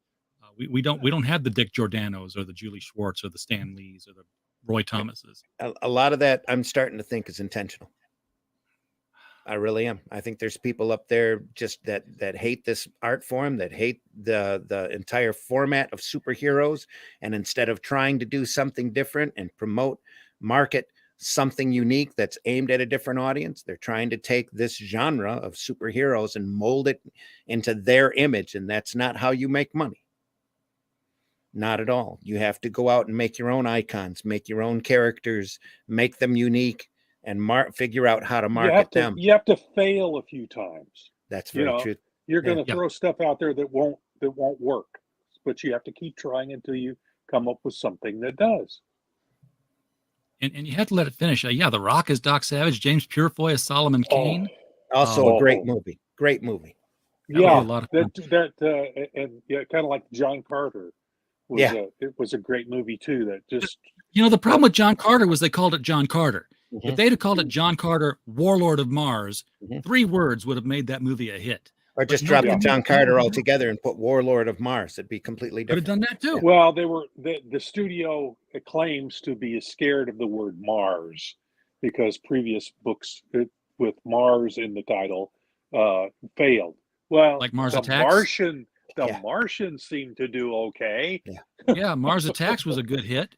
We don't have the Dick Giordanos or the Julie Schwartz or the Stan Lees or the Roy Thomases.
A lot of that I'm starting to think is intentional. I really am. I think there's people up there just that hate this art form, that hate the entire format of superheroes, and instead of trying to do something different and market something unique that's aimed at a different audience, they're trying to take this genre of superheroes and mold it into their image, and that's not how you make money. Not at all. You have to go out and make your own icons, make your own characters, make them unique, and figure out how to market them.
You have to fail a few times.
That's very true.
You're going to
Yeah.
throw stuff out there that won't work, but you have to keep trying until you come up with something that does.
And you have to let it finish. The Rock is Doc Savage, James Purefoy is Solomon Kane.
Also a great movie. Great movie.
That would be a lot of fun.
Kind of like John Carter. It was a great movie too. That just
The problem with John Carter was they called it John Carter.
Mhm.
If they'd have called it John Carter, Warlord of Mars,
Mhm.
3 words would have made that movie a hit.
Or just
But
drop
nobody
the John
knew-
Carter altogether and put Warlord of Mars. It'd be completely
Could have
different.
done that too.
well, the studio claims to be scared of the word Mars because previous books with Mars in the title failed. Well,
Like Mars
the
Attacks?
Martian seemed to do okay.
Yeah, Mars Attacks was a good hit.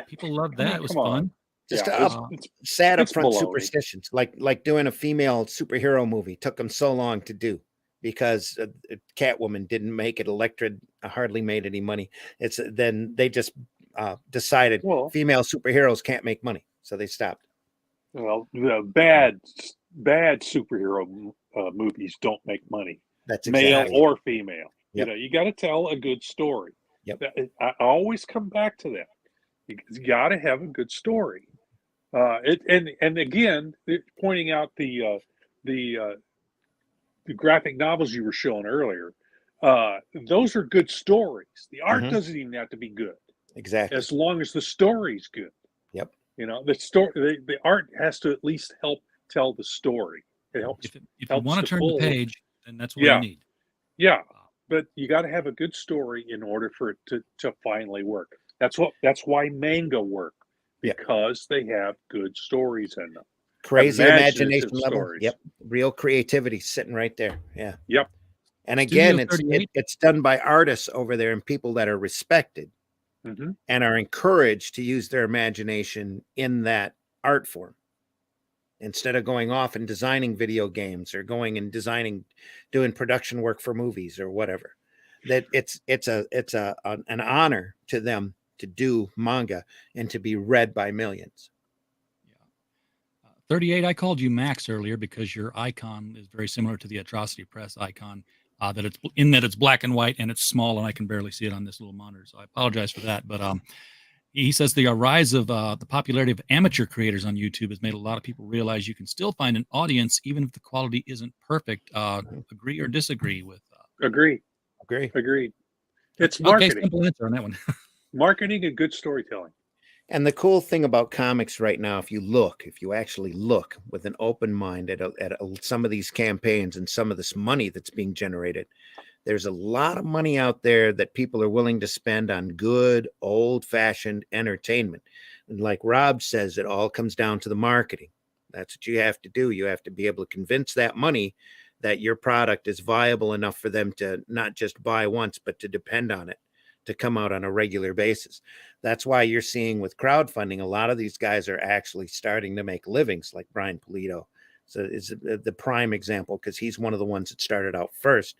People loved that.
I mean,
it was
come on.
fun.
Just
It's
sad
it's
upfront
baloney.
superstitions, like doing a female superhero movie took them so long to do because Catwoman didn't make it. Electra hardly made any money. Then they just decided
Well-
female superheroes can't make money, so they stopped.
well, the bad superhero movies don't make money.
That's
Male
exactly
or female.
Yep.
You got to tell a good story.
Yep.
I always come back to that. You got to have a good story. And again, pointing out the graphic novels you were showing earlier, those are good stories. The art
Mhm.
doesn't even have to be good,
exactly.
as long as the story's good.
Yep.
The story, the art has to at least help tell the story. It helps.
If you
helps
want to
to
turn the
pull.
page, then that's what
Yeah.
you need.
Yeah, but you got to have a good story in order for it to finally work. That's why manga work,
Yep.
because they have good stories in them.
Crazy
imaginative
imagination level.
stories.
Yep. Real creativity sitting right there. Yeah.
Yep.
And again,
Studio 38.
it's done by artists over there and people that are respected
hmm
and are encouraged to use their imagination in that art form instead of going off and designing video games or going and doing production work for movies or whatever. That it's an honor to them to do manga and to be read by millions.
38, I called you Max earlier because your icon is very similar to the Atrocity Press icon. That it's black and white and it's small and I can barely see it on this little monitor. So I apologize for that. But he says the rise of the popularity of amateur creators on YouTube has made a lot of people realize you can still find an audience even if the quality isn't perfect. Agree or disagree with?
Agree.
Agree.
It's
Okay,
marketing,
simple answer on that one.
marketing, and good storytelling.
And the cool thing about comics right now, if you actually look with an open mind at some of these campaigns and some of this money that's being generated, there's a lot of money out there that people are willing to spend on good old-fashioned entertainment. And like Rob says, it all comes down to the marketing. That's what you have to do. You have to be able to convince that money that your product is viable enough for them to not just buy once, but to depend on it to come out on a regular basis. That's why you're seeing with crowdfunding, a lot of these guys are actually starting to make livings, like Brian Polito. So is the prime example, because he's one of the ones that started out first.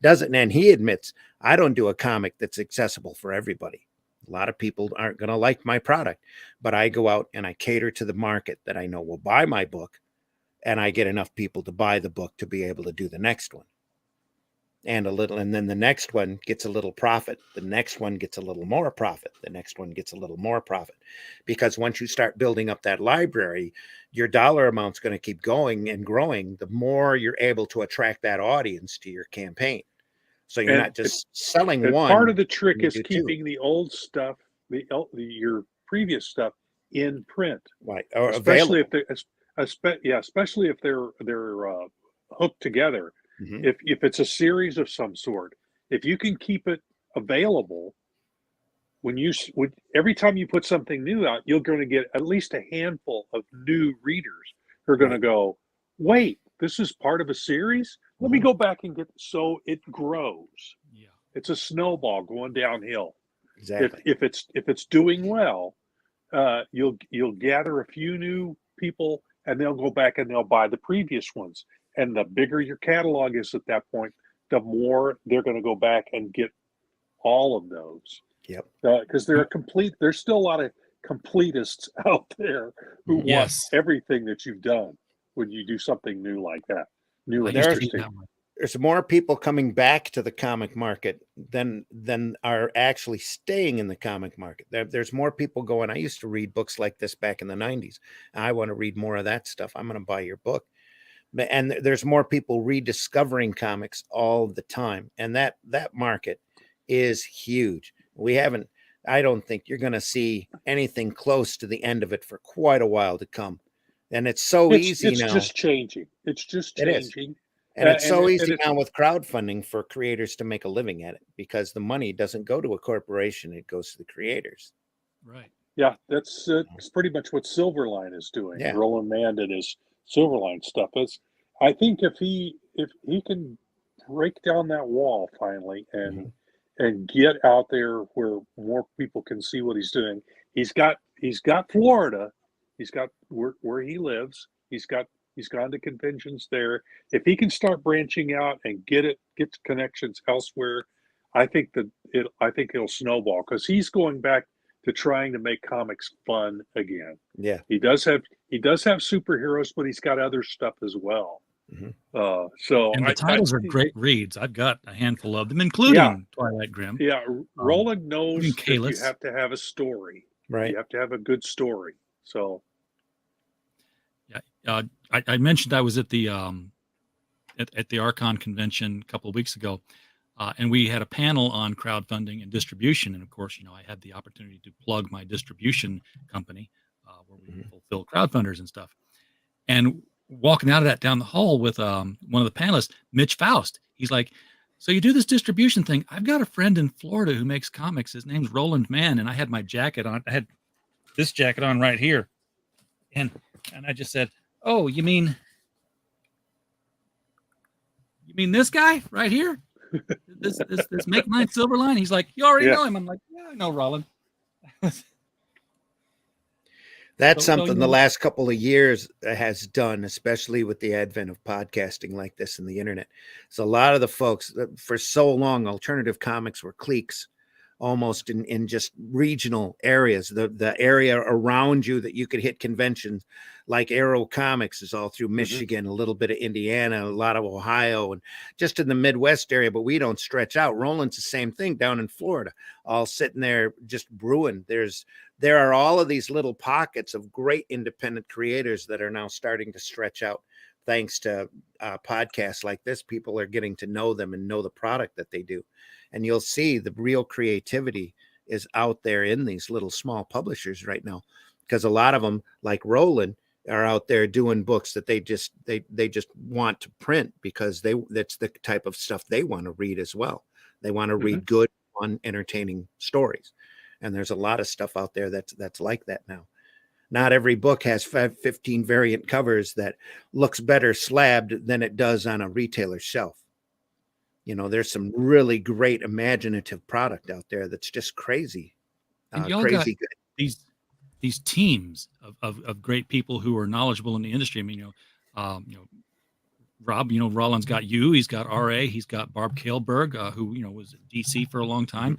Doesn't, and he admits, I don't do a comic that's accessible for everybody. A lot of people aren't going to like my product, but I go out and I cater to the market that I know will buy my book, and I get enough people to buy the book to be able to do the next one. And then the next one gets a little profit. The next one gets a little more profit. The next one gets a little more profit. Because once you start building up that library, your dollar amount's going to keep going and growing. The more you're able to attract that audience to your campaign. So you're not just selling one.
Part of the trick is
you do
keeping the old stuff, your previous stuff, in print,
right, or
especially
available.
especially if they're hooked together.
Mhm.
If it's a series of some sort, if you can keep it available, every time you put something new out, you're going to get at least a handful of new readers who are going to
Right.
go, wait, this is part of a series? Let me
Mhm.
go back and so it grows.
Yeah.
It's a snowball going downhill.
Exactly.
If it's doing well, you'll gather a few new people, and they'll go back and they'll buy the previous ones. And the bigger your catalog is at that point, the more they're going to go back and get all of those.
Yep.
Because there's still a lot of completists out there who want
Yes.
everything that you've done when you do something new like that, new
I
and
used to be
interesting.
that one.
There's more people coming back to the comic market than are actually staying in the comic market. There's more people going, I used to read books like this back in the 90s. I want to read more of that stuff. I'm going to buy your book. And there's more people rediscovering comics all the time. And that market is huge. I don't think you're going to see anything close to the end of it for quite a while to come. And it's so easy
It's
now.
just changing. It's just
It is.
changing.
And it's so
and
easy
it's
now with crowdfunding for creators to make a living at it, because the money doesn't go to a corporation, it goes to the creators.
Right.
Yeah, that's pretty much what Silverline is doing.
Yeah.
Roland Mann and his Silverline stuff. I think if he can break down that wall finally
Mhm.
and get out there where more people can see what he's doing. He's got Florida. He's got where he lives. He's gone to conventions there. If he can start branching out and get connections elsewhere, I think it'll snowball, because he's going back to trying to make comics fun again.
Yeah.
He does have superheroes, but he's got other stuff as well.
Mhm.
So
And the titles are great reads. I've got a handful of them, including
Yeah.
Twilight Grim.
Roland knows that you
Kalis.
have to have a story.
Right.
You have to have a good story. So
Yeah, I mentioned I was at the Archon convention a couple of weeks ago, and we had a panel on crowdfunding and distribution. And of course, I had the opportunity to plug my distribution company, where we fulfill crowdfunders and stuff. And walking out of that down the hall with one of the panelists, Mitch Faust, he's like, "So you do this distribution thing? I've got a friend in Florida who makes comics. His name's Roland Mann." And I had my jacket on. I had this jacket on right here, and I just said, "Oh, you mean this guy right here? this Make Mine Silverline?" He's like, "You already know him." I'm like, "Yeah, I know Roland."
That's something the last couple of years has done, especially with the advent of podcasting like this and the internet. So a lot of the folks, for so long, alternative comics were cliques, almost in just regional areas. The area around you that you could hit conventions, like Arrow Comics, is all through Michigan, a little bit of Indiana, a lot of Ohio, and just in the Midwest area. But we don't stretch out. Roland's the same thing down in Florida, all sitting there just brewing. There are all of these little pockets of great independent creators that are now starting to stretch out. Thanks to podcasts like this, people are getting to know them and know the product that they do. And you'll see the real creativity is out there in these little small publishers right now, because a lot of them, like Roland, are out there doing books that they just want to print, because that's the type of stuff they want to read as well. They want to read good, fun, entertaining stories. And there's a lot of stuff out there that's like that now. Not every book has 15 variant covers that looks better slabbed than it does on a retailer shelf. there's some really great imaginative product out there that's just crazy,
And y'all got
crazy good.
these teams of great people who are knowledgeable in the industry. I mean, Rob, Rollins got you. He's got RA. He's got Barb Kailberg, who was at DC for a long time.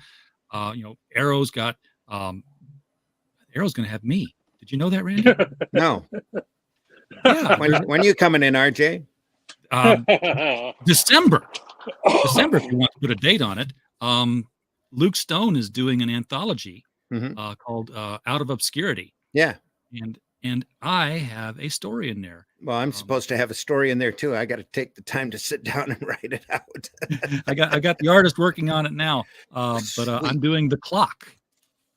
Arrow's got Arrow's going to have me. Did you know that, Randy?
No.
Yeah.
When you coming in, RJ?
December. If you want to put a date on it. Luke Stone is doing an anthology called Out of Obscurity.
Yeah.
And I have a story in there.
Well, I'm supposed to have a story in there too. I got to take the time to sit down and write it out.
I got the artist working on it now, but I'm doing The Clock.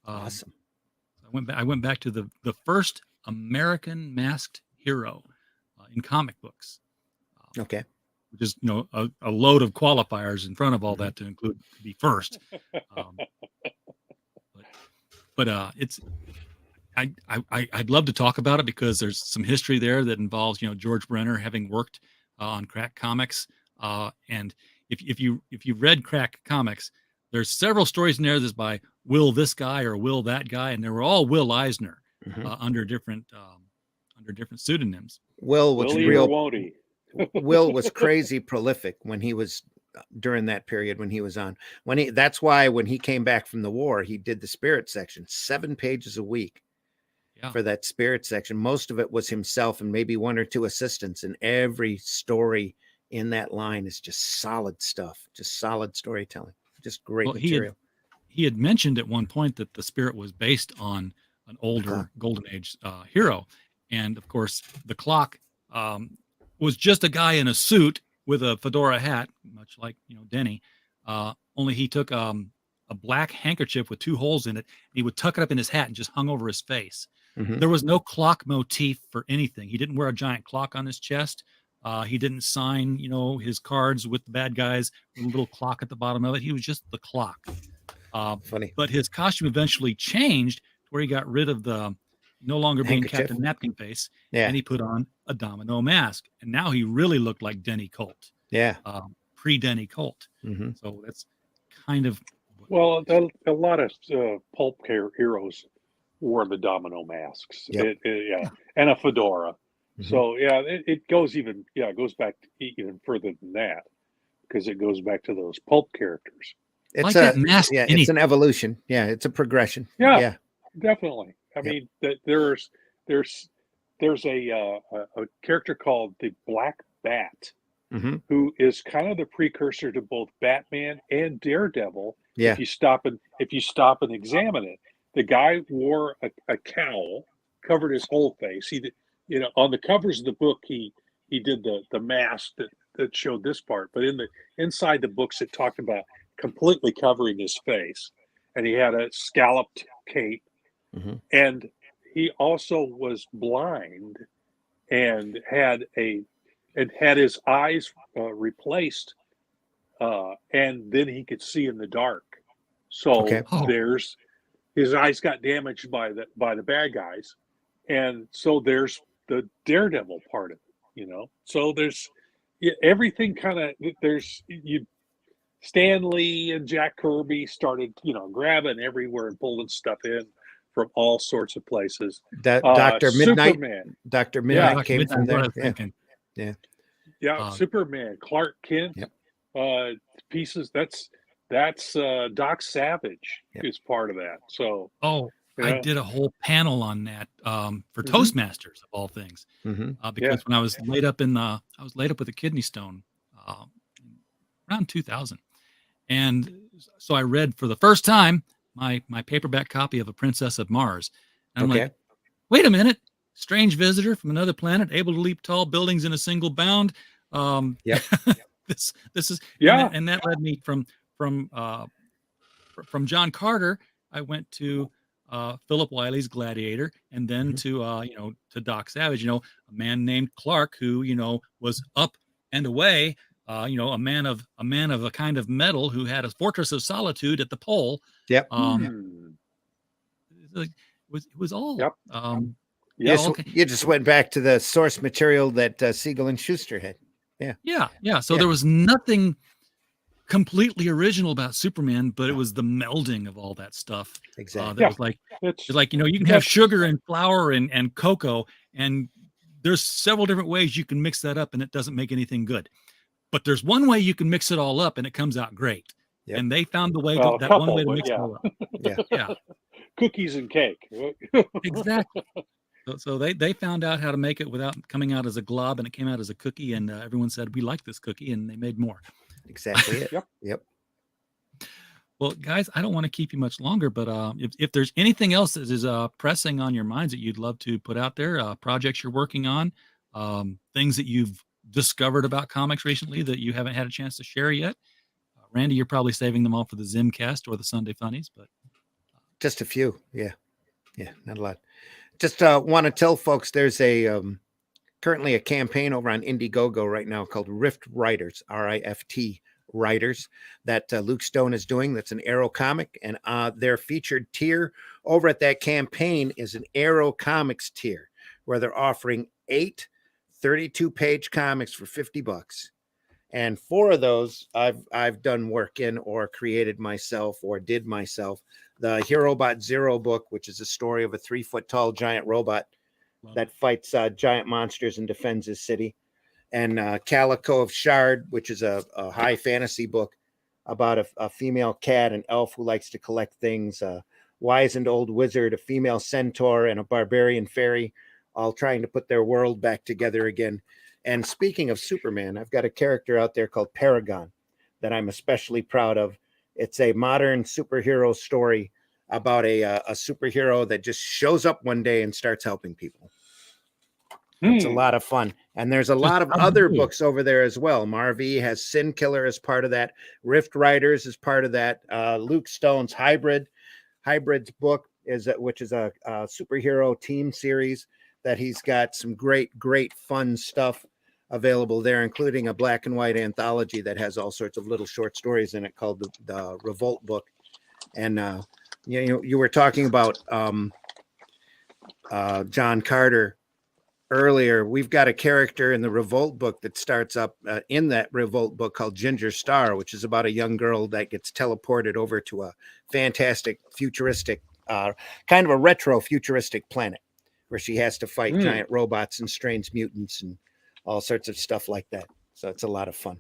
Awesome.
I went back to the first American masked hero in comic books.
Okay.
Which is a load of qualifiers in front of all that to include to be first. But it's. I'd love to talk about it because there's some history there that involves George Brenner having worked on Crack Comics, and if you've read Crack Comics, there's several stories in there that's by Will this guy or Will that guy, and they were all Will Eisner under different pseudonyms.
Will was
Willie
real.
or won't he?
Will was crazy prolific when he was during that period when he was on. That's why when he came back from the war, he did the spirit section, 7 pages a week.
Yeah.
For that spirit section. Most of it was himself and maybe 1 or 2 assistants, and every story in that line is just solid stuff, just solid storytelling, just great material.
He had mentioned at one point that the spirit was based on an older Golden Age hero, and of course the Clock was just a guy in a suit with a fedora hat, much like Denny, only he took a black handkerchief with 2 holes in it, and he would tuck it up in his hat and just hung over his face. There was no clock motif for anything. He didn't wear a giant clock on his chest. He didn't sign, his cards with the bad guys with a little clock at the bottom of it. He was just the Clock.
Funny.
But his costume eventually changed to where he got rid of the no longer being Captain Napkin Face, and he put on a domino mask. And now he really looked like Denny Colt.
Yeah.
Pre-Denny Colt. So that's kind of...
Well, a lot of pulp heroes wore the domino masks, and a fedora. So it goes back even further than that, because it goes back to those pulp characters.
It's
like that mask.
It's an evolution. Yeah, it's a progression.
Yeah. Definitely. I mean, there's a character called the Black Bat, who is kind of the precursor to both Batman and Daredevil.
Yeah.
If you stop and examine it. The guy wore a cowl, covered his whole face. He did, on the covers of the book, he did the mask that showed this part, but inside the books, it talked about completely covering his face, and he had a scalloped cape, and he also was blind and had his eyes replaced, and then he could see in the dark. So his eyes got damaged by the bad guys, and so there's the Daredevil part of it, So there's everything kind of Stan Lee and Jack Kirby started grabbing everywhere and pulling stuff in from all sorts of places.
Dr. Midnight,
Superman.
Dr. Midnight came from there.
Superman, Clark Kent, pieces. That's Doc Savage is part of that. So
I did a whole panel on that for Toastmasters of all things, because when I was laid up with a kidney stone around 2000, and so I read for the first time my paperback copy of A Princess of Mars, and I'm like, wait a minute, strange visitor from another planet able to leap tall buildings in a single bound. This is and that led me from John Carter, I went to Philip Wiley's Gladiator, and then to Doc Savage, a man named Clark who, was up and away, a man of a kind of metal who had a fortress of solitude at the pole. It was all.
You just went back to the source material that Siegel and Schuster had.
So there was nothing completely original about Superman, but it was the melding of all that stuff.
Exactly.
That was like,
It's
it's like, you can have sugar and flour and cocoa, and there's several different ways you can mix that up and it doesn't make anything good. But there's one way you can mix it all up and it comes out great.
Yep.
And they found the way
Well, a
that one
couple,
way to
but
mix it
yeah.
all up.
Yeah.
Yeah,
cookies and cake.
exactly. So they found out how to make it without coming out as a glob, and it came out as a cookie, and everyone said, we like this cookie, and they made more.
Exactly it.
Yep.
Well, guys, I don't want to keep you much longer, but if there's anything else that is pressing on your minds that you'd love to put out there, projects you're working on, things that you've discovered about comics recently that you haven't had a chance to share yet, Randy, you're probably saving them all for the Zimcast or the Sunday Funnies, but
Just a few. Yeah. Not a lot. Just want to tell folks there's a currently a campaign over on Indiegogo right now called Rift Writers, RIFT Writers, that Luke Stone is doing. That's an Arrow comic, and their featured tier over at that campaign is an Arrow Comics tier, where they're offering 8 32-page comics for $50. And 4 of those I've done work in or created myself or did myself. The Herobot Zero book, which is a story of a 3-foot-tall giant robot that fights giant monsters and defends his city. And Calico of Shard, which is a high fantasy book about a female cat, an elf who likes to collect things, a wizened old wizard, a female centaur, and a barbarian fairy, all trying to put their world back together again. And speaking of Superman, I've got a character out there called Paragon that I'm especially proud of. It's a modern superhero story about a superhero that just shows up one day and starts helping people. It's a lot of fun. And there's a lot of other books over there as well. Marv has Sin Killer as part of that. Rift Riders is part of that. Luke Stone's Hybrid's book, which is a superhero team series that he's got some great fun stuff available there, including a black and white anthology that has all sorts of little short stories in it called the Revolt book. And you were talking about John Carter earlier. We've got a character in the Revolt book that starts up in that Revolt book called Ginger Star, which is about a young girl that gets teleported over to a fantastic futuristic kind of a retro futuristic planet where she has to fight giant robots and strange mutants and all sorts of stuff like that. So it's a lot of fun.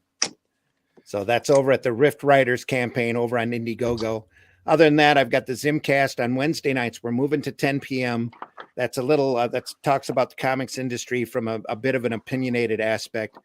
So that's over at the Rift Writers campaign over on Indiegogo. Other than that, I've got the Zimcast on Wednesday nights. We're moving to 10 p.m. That's a little that talks about the comics industry from a bit of an opinionated aspect.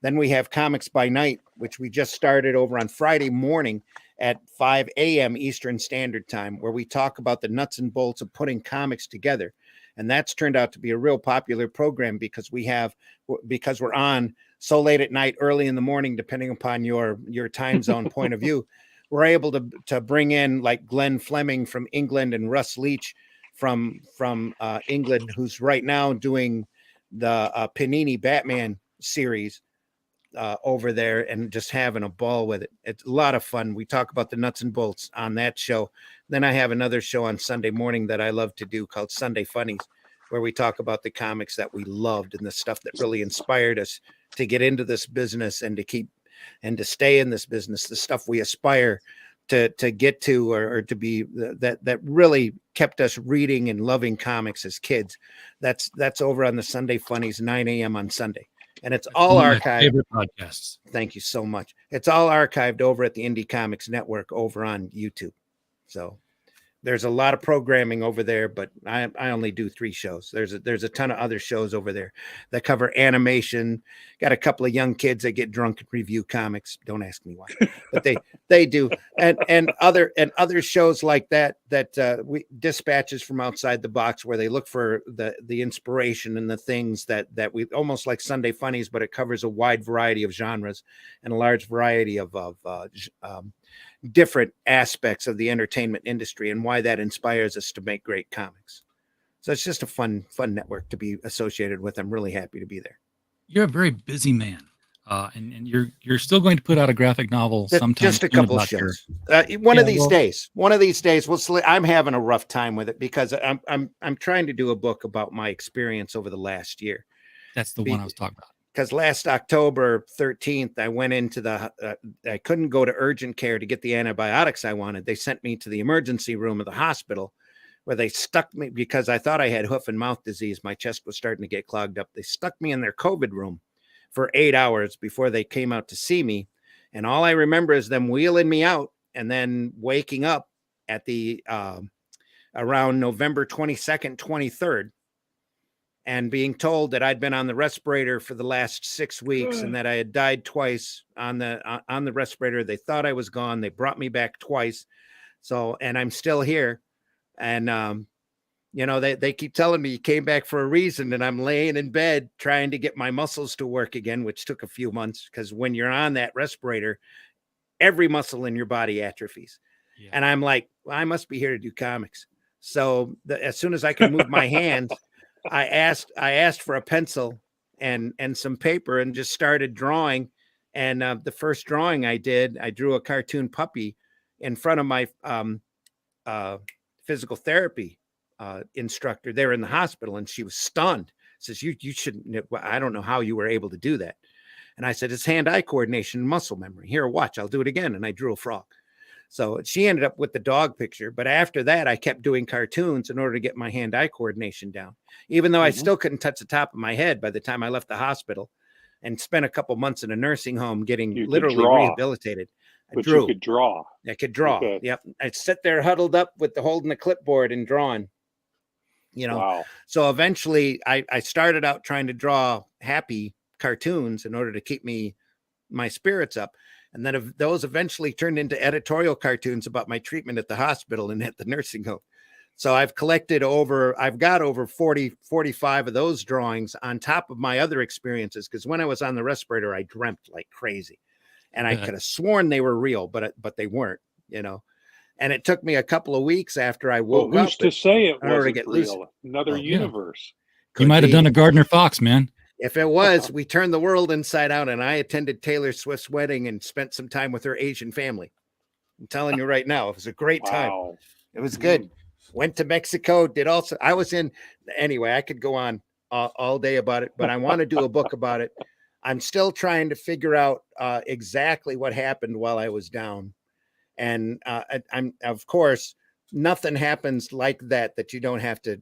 Then we have Comics by Night, which we just started over on Friday morning at 5 a.m. Eastern Standard Time, where we talk about the nuts and bolts of putting comics together. And that's turned out to be a real popular program because we're on so late at night, early in the morning, depending upon your time zone point of view. We're able to bring in like Glenn Fleming from England and Russ Leach from England, who's right now doing the Panini Batman series over there and just having a ball with it. It's a lot of fun. We talk about the nuts and bolts on that show. Then I have another show on Sunday morning that I love to do called Sunday Funnies, where we talk about the comics that we loved and the stuff that really inspired us to get into this business and to stay in this business, the stuff we aspire to get to or to be that really kept us reading and loving comics as kids. That's over on the Sunday Funnies, 9 a.m. on Sunday. And it's all archived.
Favorite podcasts.
Thank you so much. It's all archived over at the Indie Comics Network over on YouTube. So there's a lot of programming over there, but I only do 3 shows. There's a ton of other shows over there that cover animation. Got a couple of young kids that get drunk and review comics. Don't ask me why, but they do. And other shows like that we dispatches from outside the box, where they look for the inspiration and the things that we almost like Sunday Funnies, but it covers a wide variety of genres and a large variety of different aspects of the entertainment industry and why that inspires us to make great comics. So it's just a fun network to be associated with. I'm really happy to be there.
You're a very busy man, and you're still going to put out a graphic novel sometime.
Just a couple of shows. One of these days. I'm having a rough time with it because I'm trying to do a book about my experience over the last year.
That's the one I was talking about.
because last October 13th, I went into I couldn't go to urgent care to get the antibiotics I wanted. They sent me to the emergency room of the hospital where they stuck me because I thought I had hoof and mouth disease. My chest was starting to get clogged up. They stuck me in their COVID room for 8 hours before they came out to see me. And all I remember is them wheeling me out and then waking up at the around November 22nd, 23rd, and being told that I'd been on the respirator for the last 6 weeks and that I had died twice on the respirator. They thought I was gone. They brought me back twice. So, and I'm still here. And, they keep telling me you came back for a reason, and I'm laying in bed trying to get my muscles to work again, which took a few months because when you're on that respirator, every muscle in your body atrophies. Yeah. And I'm like, well, I must be here to do comics. So as soon as I could move my hands, I asked for a pencil and some paper and just started drawing. And the first drawing I did, I drew a cartoon puppy in front of my physical therapy instructor there in the hospital, and she was stunned. Says, you shouldn't. I don't know how you were able to do that. And I said, it's hand-eye coordination and muscle memory. Here, watch, I'll do it again. And I drew a frog. So she ended up with the dog picture. But after that, I kept doing cartoons in order to get my hand-eye coordination down, even though I still couldn't touch the top of my head by the time I left the hospital and spent a couple months in a nursing home getting literally rehabilitated.
But you could draw.
I could draw. Okay. Yep. I'd sit there huddled up with holding the clipboard and drawing. Wow. So eventually I started out trying to draw happy cartoons in order to keep my spirits up. And then those eventually turned into editorial cartoons about my treatment at the hospital and at the nursing home. So I've got over 45 of those drawings on top of my other experiences. Because when I was on the respirator, I dreamt like crazy, and I could have sworn they were real, but they weren't, And it took me a couple of weeks after I woke up.
Who's to say it wasn't real? Another universe.
You might have done a Gardner Fox, man.
If it was, we turned the world inside out, and I attended Taylor Swift's wedding and spent some time with her Asian family. I'm telling you right now, it was a great time. It was good. Went to Mexico, anyway, I could go on all day about it, but I want to do a book about it. I'm still trying to figure out exactly what happened while I was down. And I'm, of course, nothing happens like that you don't have to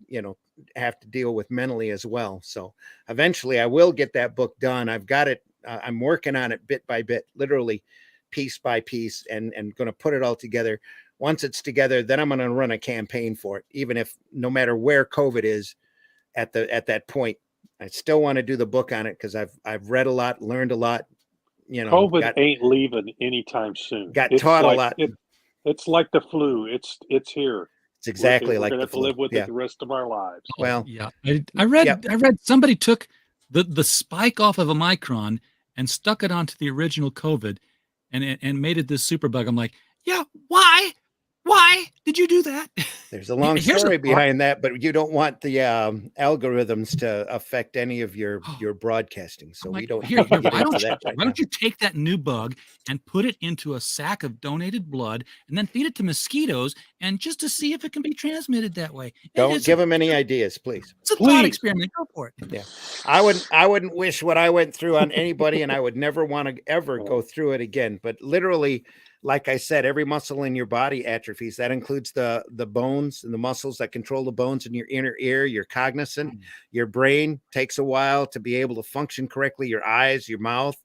deal with mentally as well. So eventually I will get that book done. I've got it. I'm working on it bit by bit, literally piece by piece, and going to put it all together. Once it's together, then I'm going to run a campaign for it, even if no matter where COVID is at that point. I still want to do the book on it because I've read a lot, learned a lot.
COVID ain't leaving anytime soon.
Got taught a lot.
It's like the flu. It's here.
It's exactly like the flu. We're
going to have to live with it the rest of our lives.
Well,
yeah. I read somebody took the spike off of Omicron and stuck it onto the original COVID and made it this superbug. I'm like, yeah, why? Why did you do that?
There's a long story behind that, but you don't want the algorithms to affect any of your broadcasting. So we don't.
Why don't you take that new bug and put it into a sack of donated blood and then feed it to mosquitoes and just to see if it can be transmitted that way?
Don't give them any ideas, please.
It's a thought experiment. Go for it.
Yeah, I wouldn't wish what I went through on anybody, and I would never want to ever go through it again. But literally, like I said, every muscle in your body atrophies. That includes the bones and the muscles that control the bones in your inner ear. You're cognizant. Your brain takes a while to be able to function correctly. Your eyes, your mouth.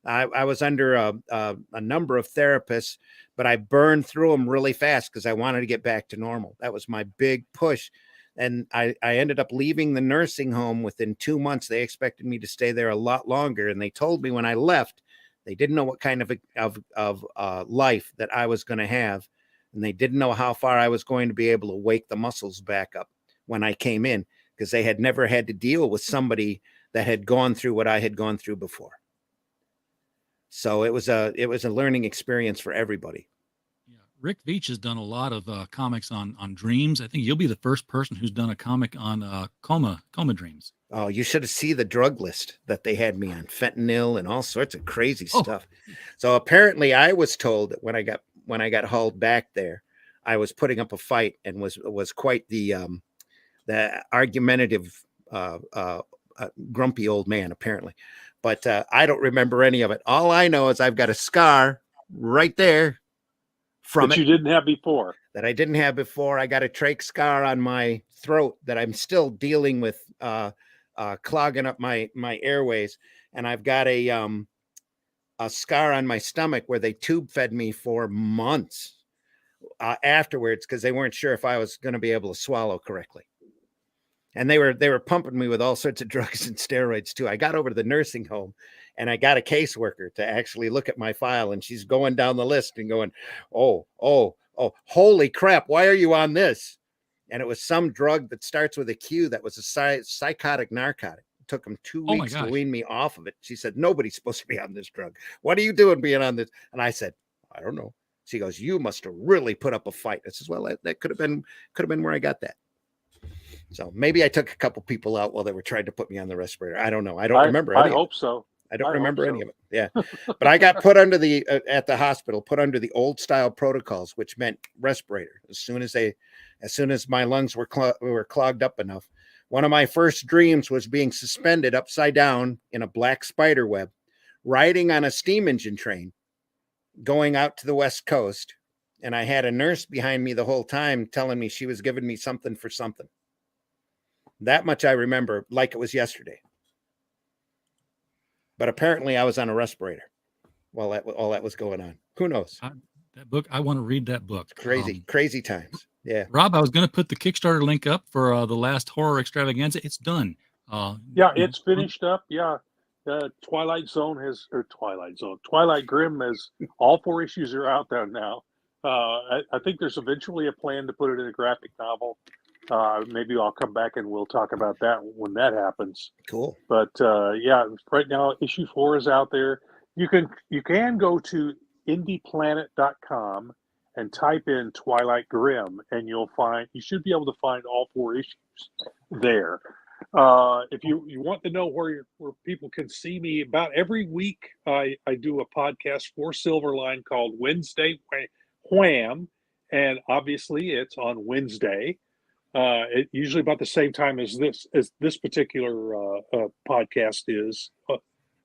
I was under a number of therapists, but I burned through them really fast because I wanted to get back to normal. That was my big push. And I ended up leaving the nursing home within 2 months. They expected me to stay there a lot longer. And they told me when I left, they didn't know what kind of life that I was going to have, and they didn't know how far I was going to be able to wake the muscles back up when I came in, because they had never had to deal with somebody that had gone through what I had gone through before. So it was a learning experience for everybody.
Yeah, Rick Veitch has done a lot of comics on dreams. I think you'll be the first person who's done a comic on coma dreams.
Oh, you should have seen the drug list that they had me on, fentanyl and all sorts of crazy stuff. So apparently I was told that when I got hauled back there, I was putting up a fight and was quite the argumentative, grumpy old man, apparently. But I don't remember any of it. All I know is I've got a scar right there from
that
it
you didn't have before.
that I didn't have before. I got a trach scar on my throat that I'm still dealing with, clogging up my airways, and I've got a scar on my stomach where they tube fed me for months afterwards because they weren't sure if I was going to be able to swallow correctly. And they were pumping me with all sorts of drugs and steroids too. I got over to the nursing home and I got a caseworker to actually look at my file, and she's going down the list and going, oh, holy crap, why are you on this? And it was some drug that starts with a Q that was a psychotic narcotic. It took them 2
Oh my
weeks to
gosh.
wean me off of it. She said, nobody's supposed to be on this drug. What are you doing being on this? And I said, I don't know. She goes, you must have really put up a fight. I says, well, that could have been where I got that. So maybe I took a couple people out while they were trying to put me on the respirator. I don't know. I don't remember any
I
of it.
hope so.
I don't
I
remember
hope
any
so.
of it. Yeah. But I got put under the at the hospital, put under the old style protocols, which meant respirator. As soon as my lungs were clogged up enough. One of my first dreams was being suspended upside down in a black spider web, riding on a steam engine train, going out to the West Coast. And I had a nurse behind me the whole time telling me she was giving me something for something. That much I remember like it was yesterday. But apparently I was on a respirator while all that was going on. Who knows?
That book, I want to read that book.
Crazy times. Yeah.
Rob, I was going to put the Kickstarter link up for the last horror extravaganza. It's done.
It's finished up. Yeah. Twilight Grim has all 4 issues are out there now. I think there's eventually a plan to put it in a graphic novel. Maybe I'll come back and we'll talk about that when that happens.
Cool.
But right now issue 4 is out there. You can go to indieplanet.com and type in Twilight Grim, and you should be able to find all 4 issues there. If you want to know where people can see me, about every week I do a podcast for Silverline called Wednesday Wham, and obviously it's on Wednesday. It usually about the same time as this particular podcast is.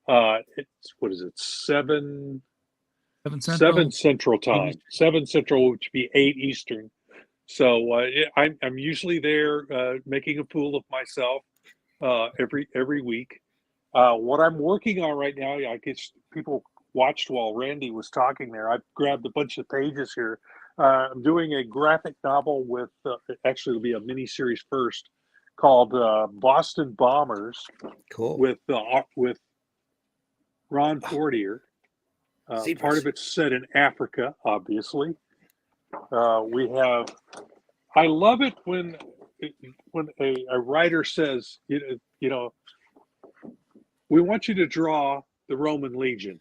It's what is it? 7 Central time. 7 Central, which would be 8 Eastern. So I'm usually there making a fool of myself every week. What I'm working on right now, I guess people watched while Randy was talking there. I've grabbed a bunch of pages here. I'm doing a graphic novel with, actually it'll be a mini series first, called Boston Bombers.
Cool.
With Ron Fortier. Part of it's set in Africa, obviously. I love it when a writer says, you know, we want you to draw the Roman Legion.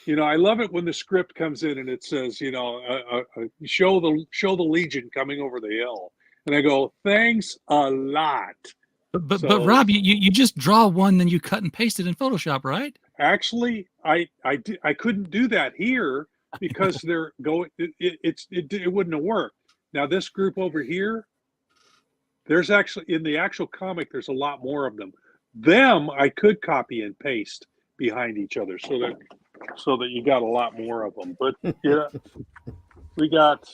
I love it when the script comes in and it says, show the Legion coming over the hill, and I go, thanks a lot.
But Rob, you just draw one, then you cut and paste it in Photoshop, right?
Actually, I couldn't do that here because they're going. It wouldn't have worked. Now this group over here, there's actually in the actual comic, there's a lot more of them. Them I could copy and paste behind each other so that you got a lot more of them. But we got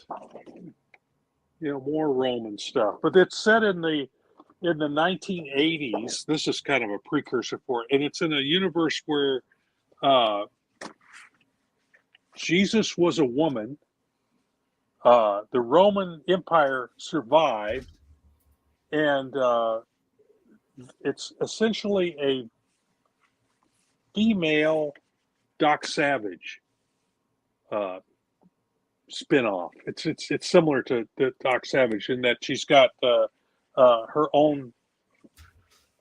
more Roman stuff. But it's set in the 1980s. This is kind of a precursor for it, and it's in a universe where Jesus was a woman. The Roman Empire survived, and it's essentially a female Doc Savage spinoff. It's similar to Doc Savage in that she's got her own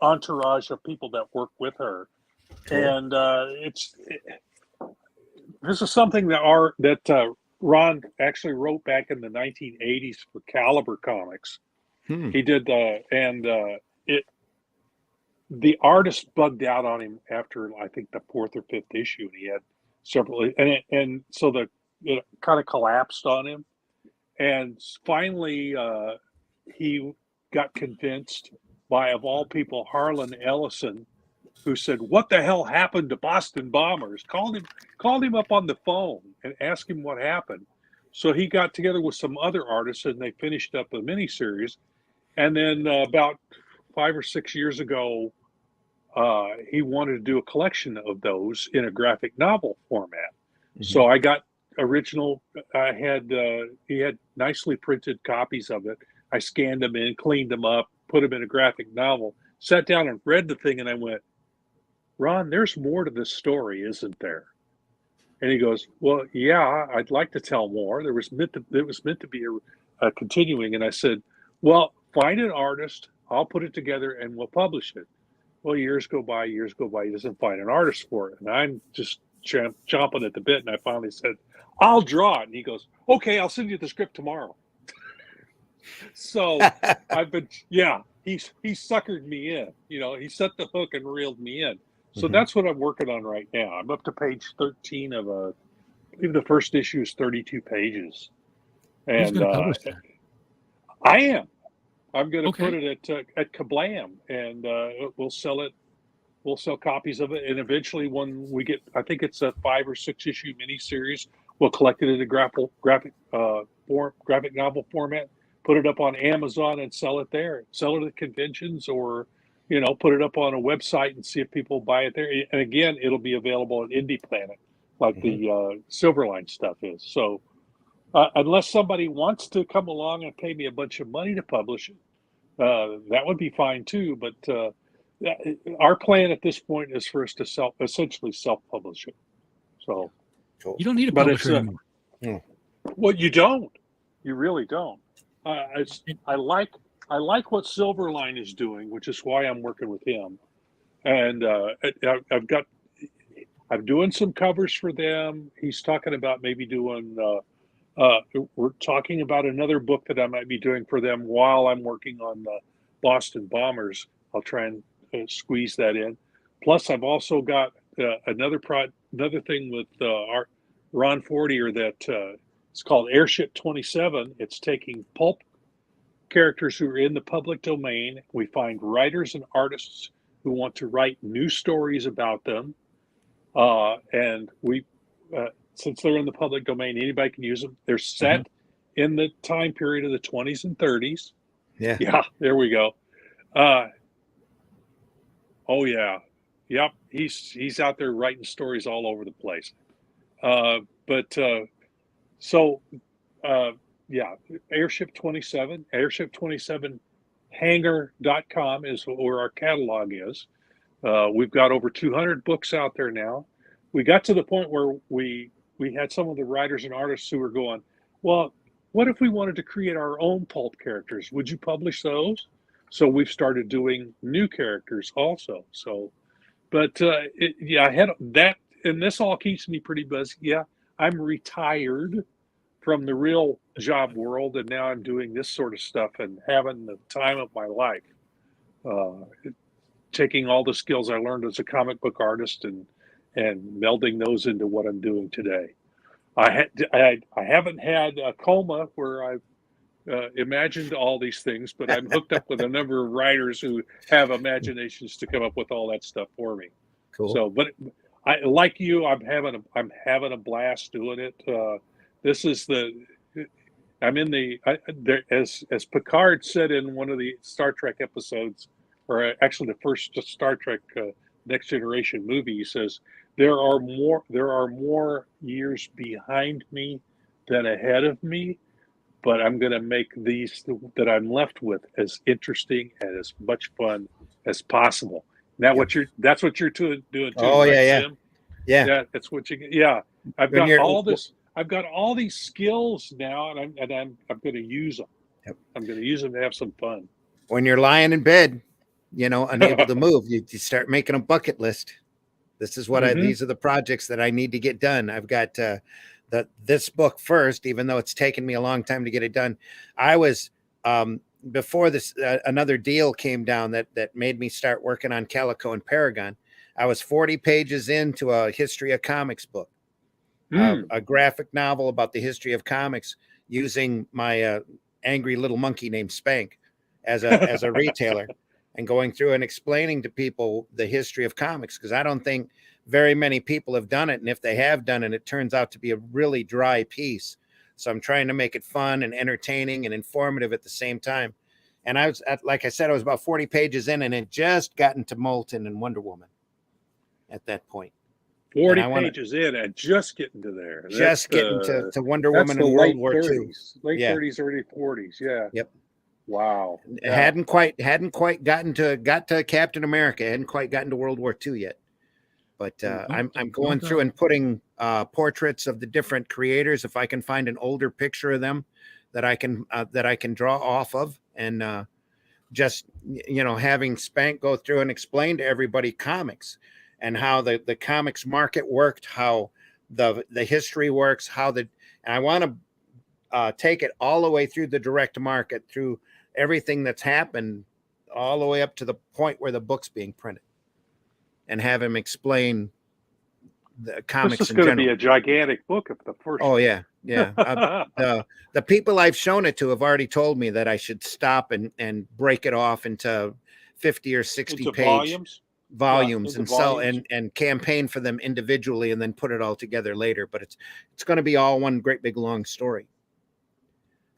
entourage of people that work with her, and this is something that Ron actually wrote back in the 1980s for Caliber Comics. He did, the artist bugged out on him after I think the 4th or 5th issue, and he had several, and so it kind of collapsed on him, and finally he got convinced by, of all people, Harlan Ellison, who said, "What the hell happened to Boston Bombers?" Called him up on the phone and asked him what happened. So he got together with some other artists and they finished up a miniseries. And then about 5 or 6 years ago, he wanted to do a collection of those in a graphic novel format. So I got original. He had nicely printed copies of it. I scanned them in, cleaned them up, put them in a graphic novel, sat down and read the thing, and I went, "Ron, there's more to this story, isn't there?" And he goes, "Well, yeah, I'd like to tell more. It was meant to be a continuing." And I said, "Well, find an artist. I'll put it together and we'll publish it." Well, years go by. He doesn't find an artist for it, and I'm just chomping at the bit. And I finally said, "I'll draw it." And he goes, "Okay, I'll send you the script tomorrow." So I've been, yeah, he suckered me in. He set the hook and reeled me in. So that's what I'm working on right now. I'm up to page 13 of I believe the first issue is 32 pages.
Who's
And
going to publish that?
I am. I'm going to
Okay.
put it at Kablam, and we'll sell it. We'll sell copies of it, and eventually, when we get, I think it's a 5 or 6 issue miniseries, we'll collect it in a graphic novel format, put it up on Amazon, and sell it there. Sell it at conventions, or put it up on a website and see if people buy it there. And again, it'll be available at Indie Planet, like the Silverline stuff is. So, unless somebody wants to come along and pay me a bunch of money to publish it, that would be fine too. But our plan at this point is for us to essentially self-publish it. So,
Cool.
You don't need a
but it's
publisher anymore.
well, you don't. You really don't. I like what Silverline is doing, which is why I'm working with him. And I'm doing some covers for them. He's talking about maybe doing. We're talking about another book that I might be doing for them while I'm working on the Boston Bombers. I'll try and squeeze that in. Plus, I've also got another thing with our Ron Fortier that it's called Airship 27. It's taking pulp characters who are in the public domain. We find writers and artists who want to write new stories about them, and we. Since they're in the public domain, anybody can use them. They're set in the time period of the 20s and 30s. Yeah, there we go. Oh yeah, yep. He's out there writing stories all over the place. Yeah, Airship 27, Airship 27 Hangar.com is where our catalog is. We've got over 200 books out there now. We got to the point where we had some of the writers and artists who were going, "Well, what if we wanted to create our own pulp characters? Would you publish those?" So we've started doing new characters also. So, but I had that, and this all keeps me pretty busy. Yeah, I'm retired from the real job world, and now I'm doing this sort of stuff and having the time of my life. Taking all the skills I learned as a comic book artist and melding those into what I'm doing today. I haven't had a coma where I've imagined all these things, but I'm hooked up with a number of writers who have imaginations to come up with all that stuff for me.
Cool.
So, but I, like you, I'm having a blast doing it. I'm in the as Picard said in one of the Star Trek episodes, or actually the first Star Trek Next Generation movie. He says there are more years behind me than ahead of me, but I'm going to make these that I'm left with as interesting and as much fun as possible. Now, that's what you're doing too.
Oh,
right,
yeah.
Sim?
Yeah.
That's what you. Yeah, I've got all this. I've got all these skills now, and I'm going to use them.
Yep.
I'm going to use them to have some fun.
When you're lying in bed, unable to move, you start making a bucket list. This is what these are the projects that I need to get done. I've got this book first, even though it's taken me a long time to get it done. I was before this another deal came down that made me start working on Calico and Paragon. I was 40 pages into a history of comics book, a graphic novel about the history of comics, using my angry little monkey named Spank as a retailer. and going through and explaining to people the history of comics, because I don't think very many people have done it. And if they have done it, it turns out to be a really dry piece. So I'm trying to make it fun and entertaining and informative at the same time. And I was, like I said, I was about 40 pages in and had just gotten to Molten and Wonder Woman at that point.
40 pages in and just getting to there.
Just getting to Wonder
that's
Woman
the
in World War II.
Late 30s, early 40s. Yeah.
Yep.
Wow. Yeah.
Hadn't quite got to Captain America. Hadn't quite gotten to World War II yet. But I'm going through and putting portraits of the different creators. If I can find an older picture of them that I can draw off of, and just having Spank go through and explain to everybody comics and how the comics market worked, how the history works, and I want to take it all the way through the direct market, through everything that's happened, all the way up to the point where the book's being printed, and have him explain the comics.
This is going to be a gigantic book of the first.
Oh yeah. The people I've shown it to have already told me that I should stop and break it off into 50 or 60 page volumes and sell and campaign for them individually, and then put it all together later. But it's going to be all one great big long story.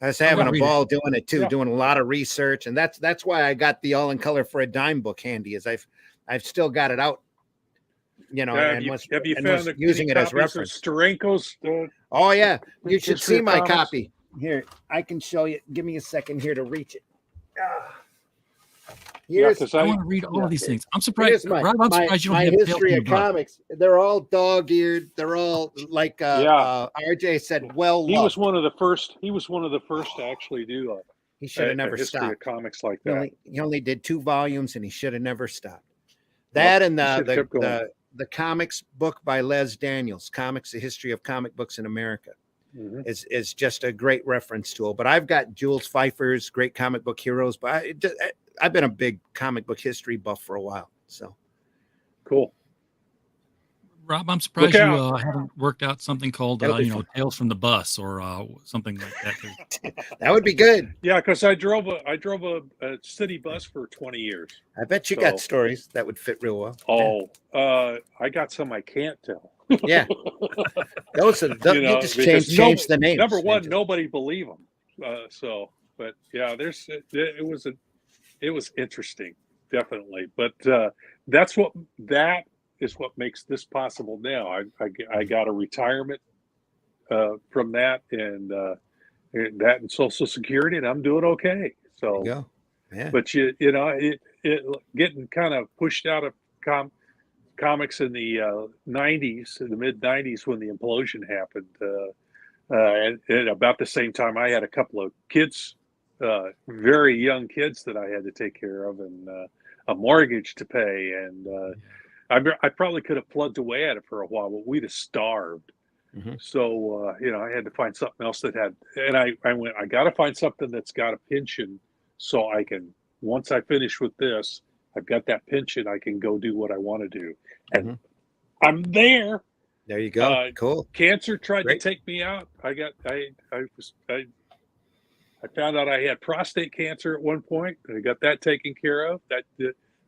I was having a ball doing it too, doing a lot of research, and that's why I got the All in Color for a Dime book handy, is I've still got it out,
have you found
using it as reference.
Steranko's
oh yeah, you should see my copy. Here, I can show you. Give me a second here to reach it.
Because I want to read all of these things. I'm surprised. I'm surprised you don't have
history of comics. They're all dog-eared. They're all like RJ said.
He was one of the first. He was one of the first to actually do
he should have never
history
stopped.
Of comics like that.
He only did 2 volumes, and he should have never stopped. That and the comics book by Les Daniels, Comics: The History of Comic Books in America, is just a great reference tool. But I've got Jules Pfeiffer's Great Comic Book Heroes, but I've been a big comic book history buff for a while. So
cool.
Rob, I'm surprised you haven't worked out something called Tales from the Bus or something like that.
That would be good.
Yeah, because I drove a city bus for 20 years.
I bet you got stories that would fit real well.
Oh, I got some I can't tell.
Yeah, those are you just change the names.
Number one, nobody believe them. But yeah, it was interesting, definitely. But that is what makes this possible now. I got a retirement from that and Social Security, and I'm doing okay. So,
there you go. Yeah.
But it getting kind of pushed out of comics in the 90s, in the mid 90s when the implosion happened, and about the same time I had a couple of kids, very young kids that I had to take care of, and a mortgage to pay, and I probably could have plugged away at it for a while, but we'd have starved. So I had to find something else that had, and I got to find something that's got a pension, so I can, once I finish with this, I've got that pension, I can go do what I want to do, and I'm there.
There you go. Cool.
Cancer tried to take me out. I found out I had prostate cancer at one point. I got that taken care of.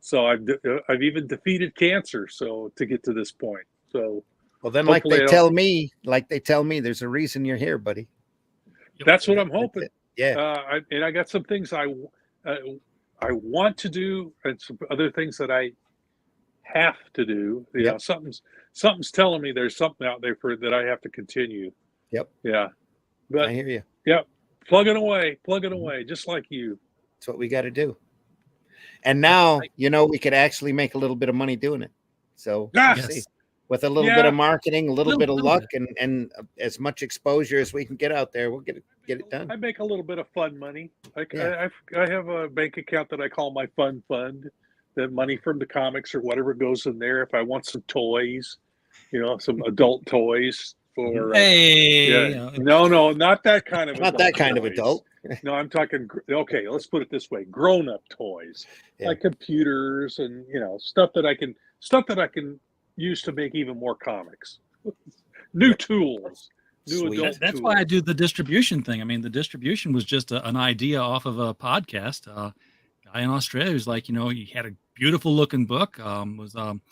So I've even defeated cancer. So to get to this point. So
well, then like they tell me, there's a reason you're here, buddy.
That's what I'm hoping.
Yeah.
I got some things I want to do, and some other things that I have to do. You know, something's telling me there's something out there that I have to continue.
Yep.
Yeah. But
I hear you.
Yep. Plugging away, just like you.
That's what we got to do. And now, we could actually make a little bit of money doing it. So with a little bit of marketing, a little bit of luck, and as much exposure as we can get out there, we'll get it done.
I make a little bit of fun money. I have a bank account that I call my fun fund. The money from the comics or whatever goes in there. If I want some toys, some adult toys. No, not that kind of
not that kind of adult.
No, I'm talking. Okay, let's put it this way: grown-up toys, like computers and stuff that I can use to make even more comics. New tools, adult.
That's why I do the distribution thing. I mean, the distribution was just an idea off of a podcast. guy in Australia who's like, he had a beautiful looking book. It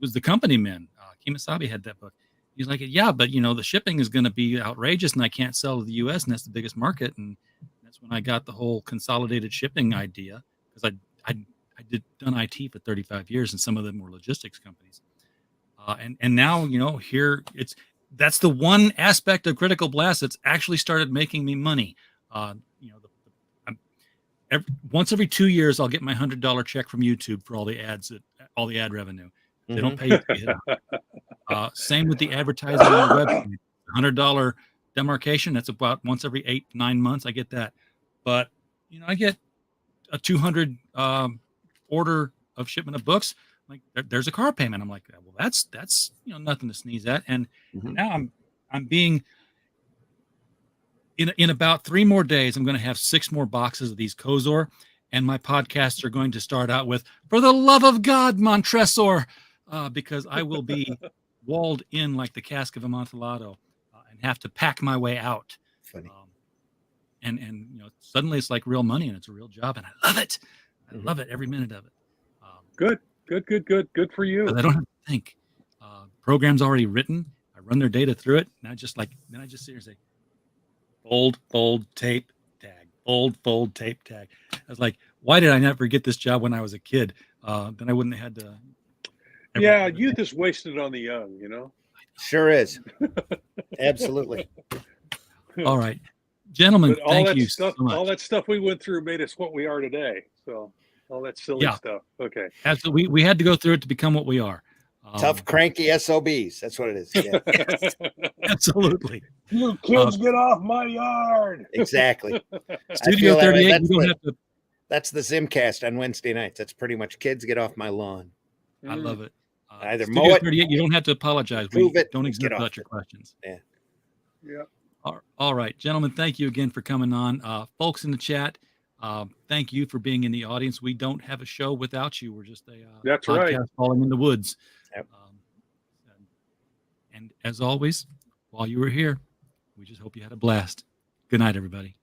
was The Company Men. Kemosabe had that book. He's like, yeah, but the shipping is going to be outrageous, and I can't sell to the U.S., and that's the biggest market. And that's when I got the whole consolidated shipping idea, because I done IT for 35 years, and some of them were logistics companies. And now, that's the one aspect of Critical Blast that's actually started making me money. Once every 2 years, I'll get my $100 check from YouTube for all the ads, all the ad revenue. They don't pay you to hit out. Same with the advertising on the website. $100 demarcation. That's about once every 8-9 months. I get that. But I get a 200 order of shipment of books. Like there's a car payment. I'm like, well, that's nothing to sneeze at. And now I'm being in about 3 more days. I'm going to have 6 more boxes of these Kozor, and my podcasts are going to start out with "For the love of God, Montresor," because I will be walled in like the cask of Amontillado and have to pack my way out.
Funny.
And suddenly it's like real money, and it's a real job, and I love it. I love it, every minute of it.
Good for you.
I don't have to think. Program's already written. I run their data through it, and I just sit here and say, fold, tape, tag, fold, tape, tag. I was like, why did I never get this job when I was a kid? Then I wouldn't have had to.
Yeah, youth is wasted on the young,
Sure is. Absolutely.
All right. Gentlemen,
But
thank you so much.
all that stuff we went through made us what we are today. So all that silly stuff. Okay.
Absolutely. We had to go through it to become what we are.
Tough, cranky SOBs. That's what it is. Yeah.
Absolutely.
You kids get off my yard.
Exactly.
Studio 38, you don't have to.
That's the Zimcast on Wednesday nights. That's pretty much kids get off my lawn.
I love it.
Either
Studio
mow it,
38, you don't have to apologize. We
prove it,
don't
get
exempt
off
about your
it.
questions.
Yeah.
Yeah.
All right, gentlemen, thank you again for coming on. Folks in the chat, thank you for being in the audience. We don't have a show without you. We're just a
That's
podcast
right.
falling in the woods.
Yep.
And as always, while you were here, we just hope you had a blast. Good night, everybody.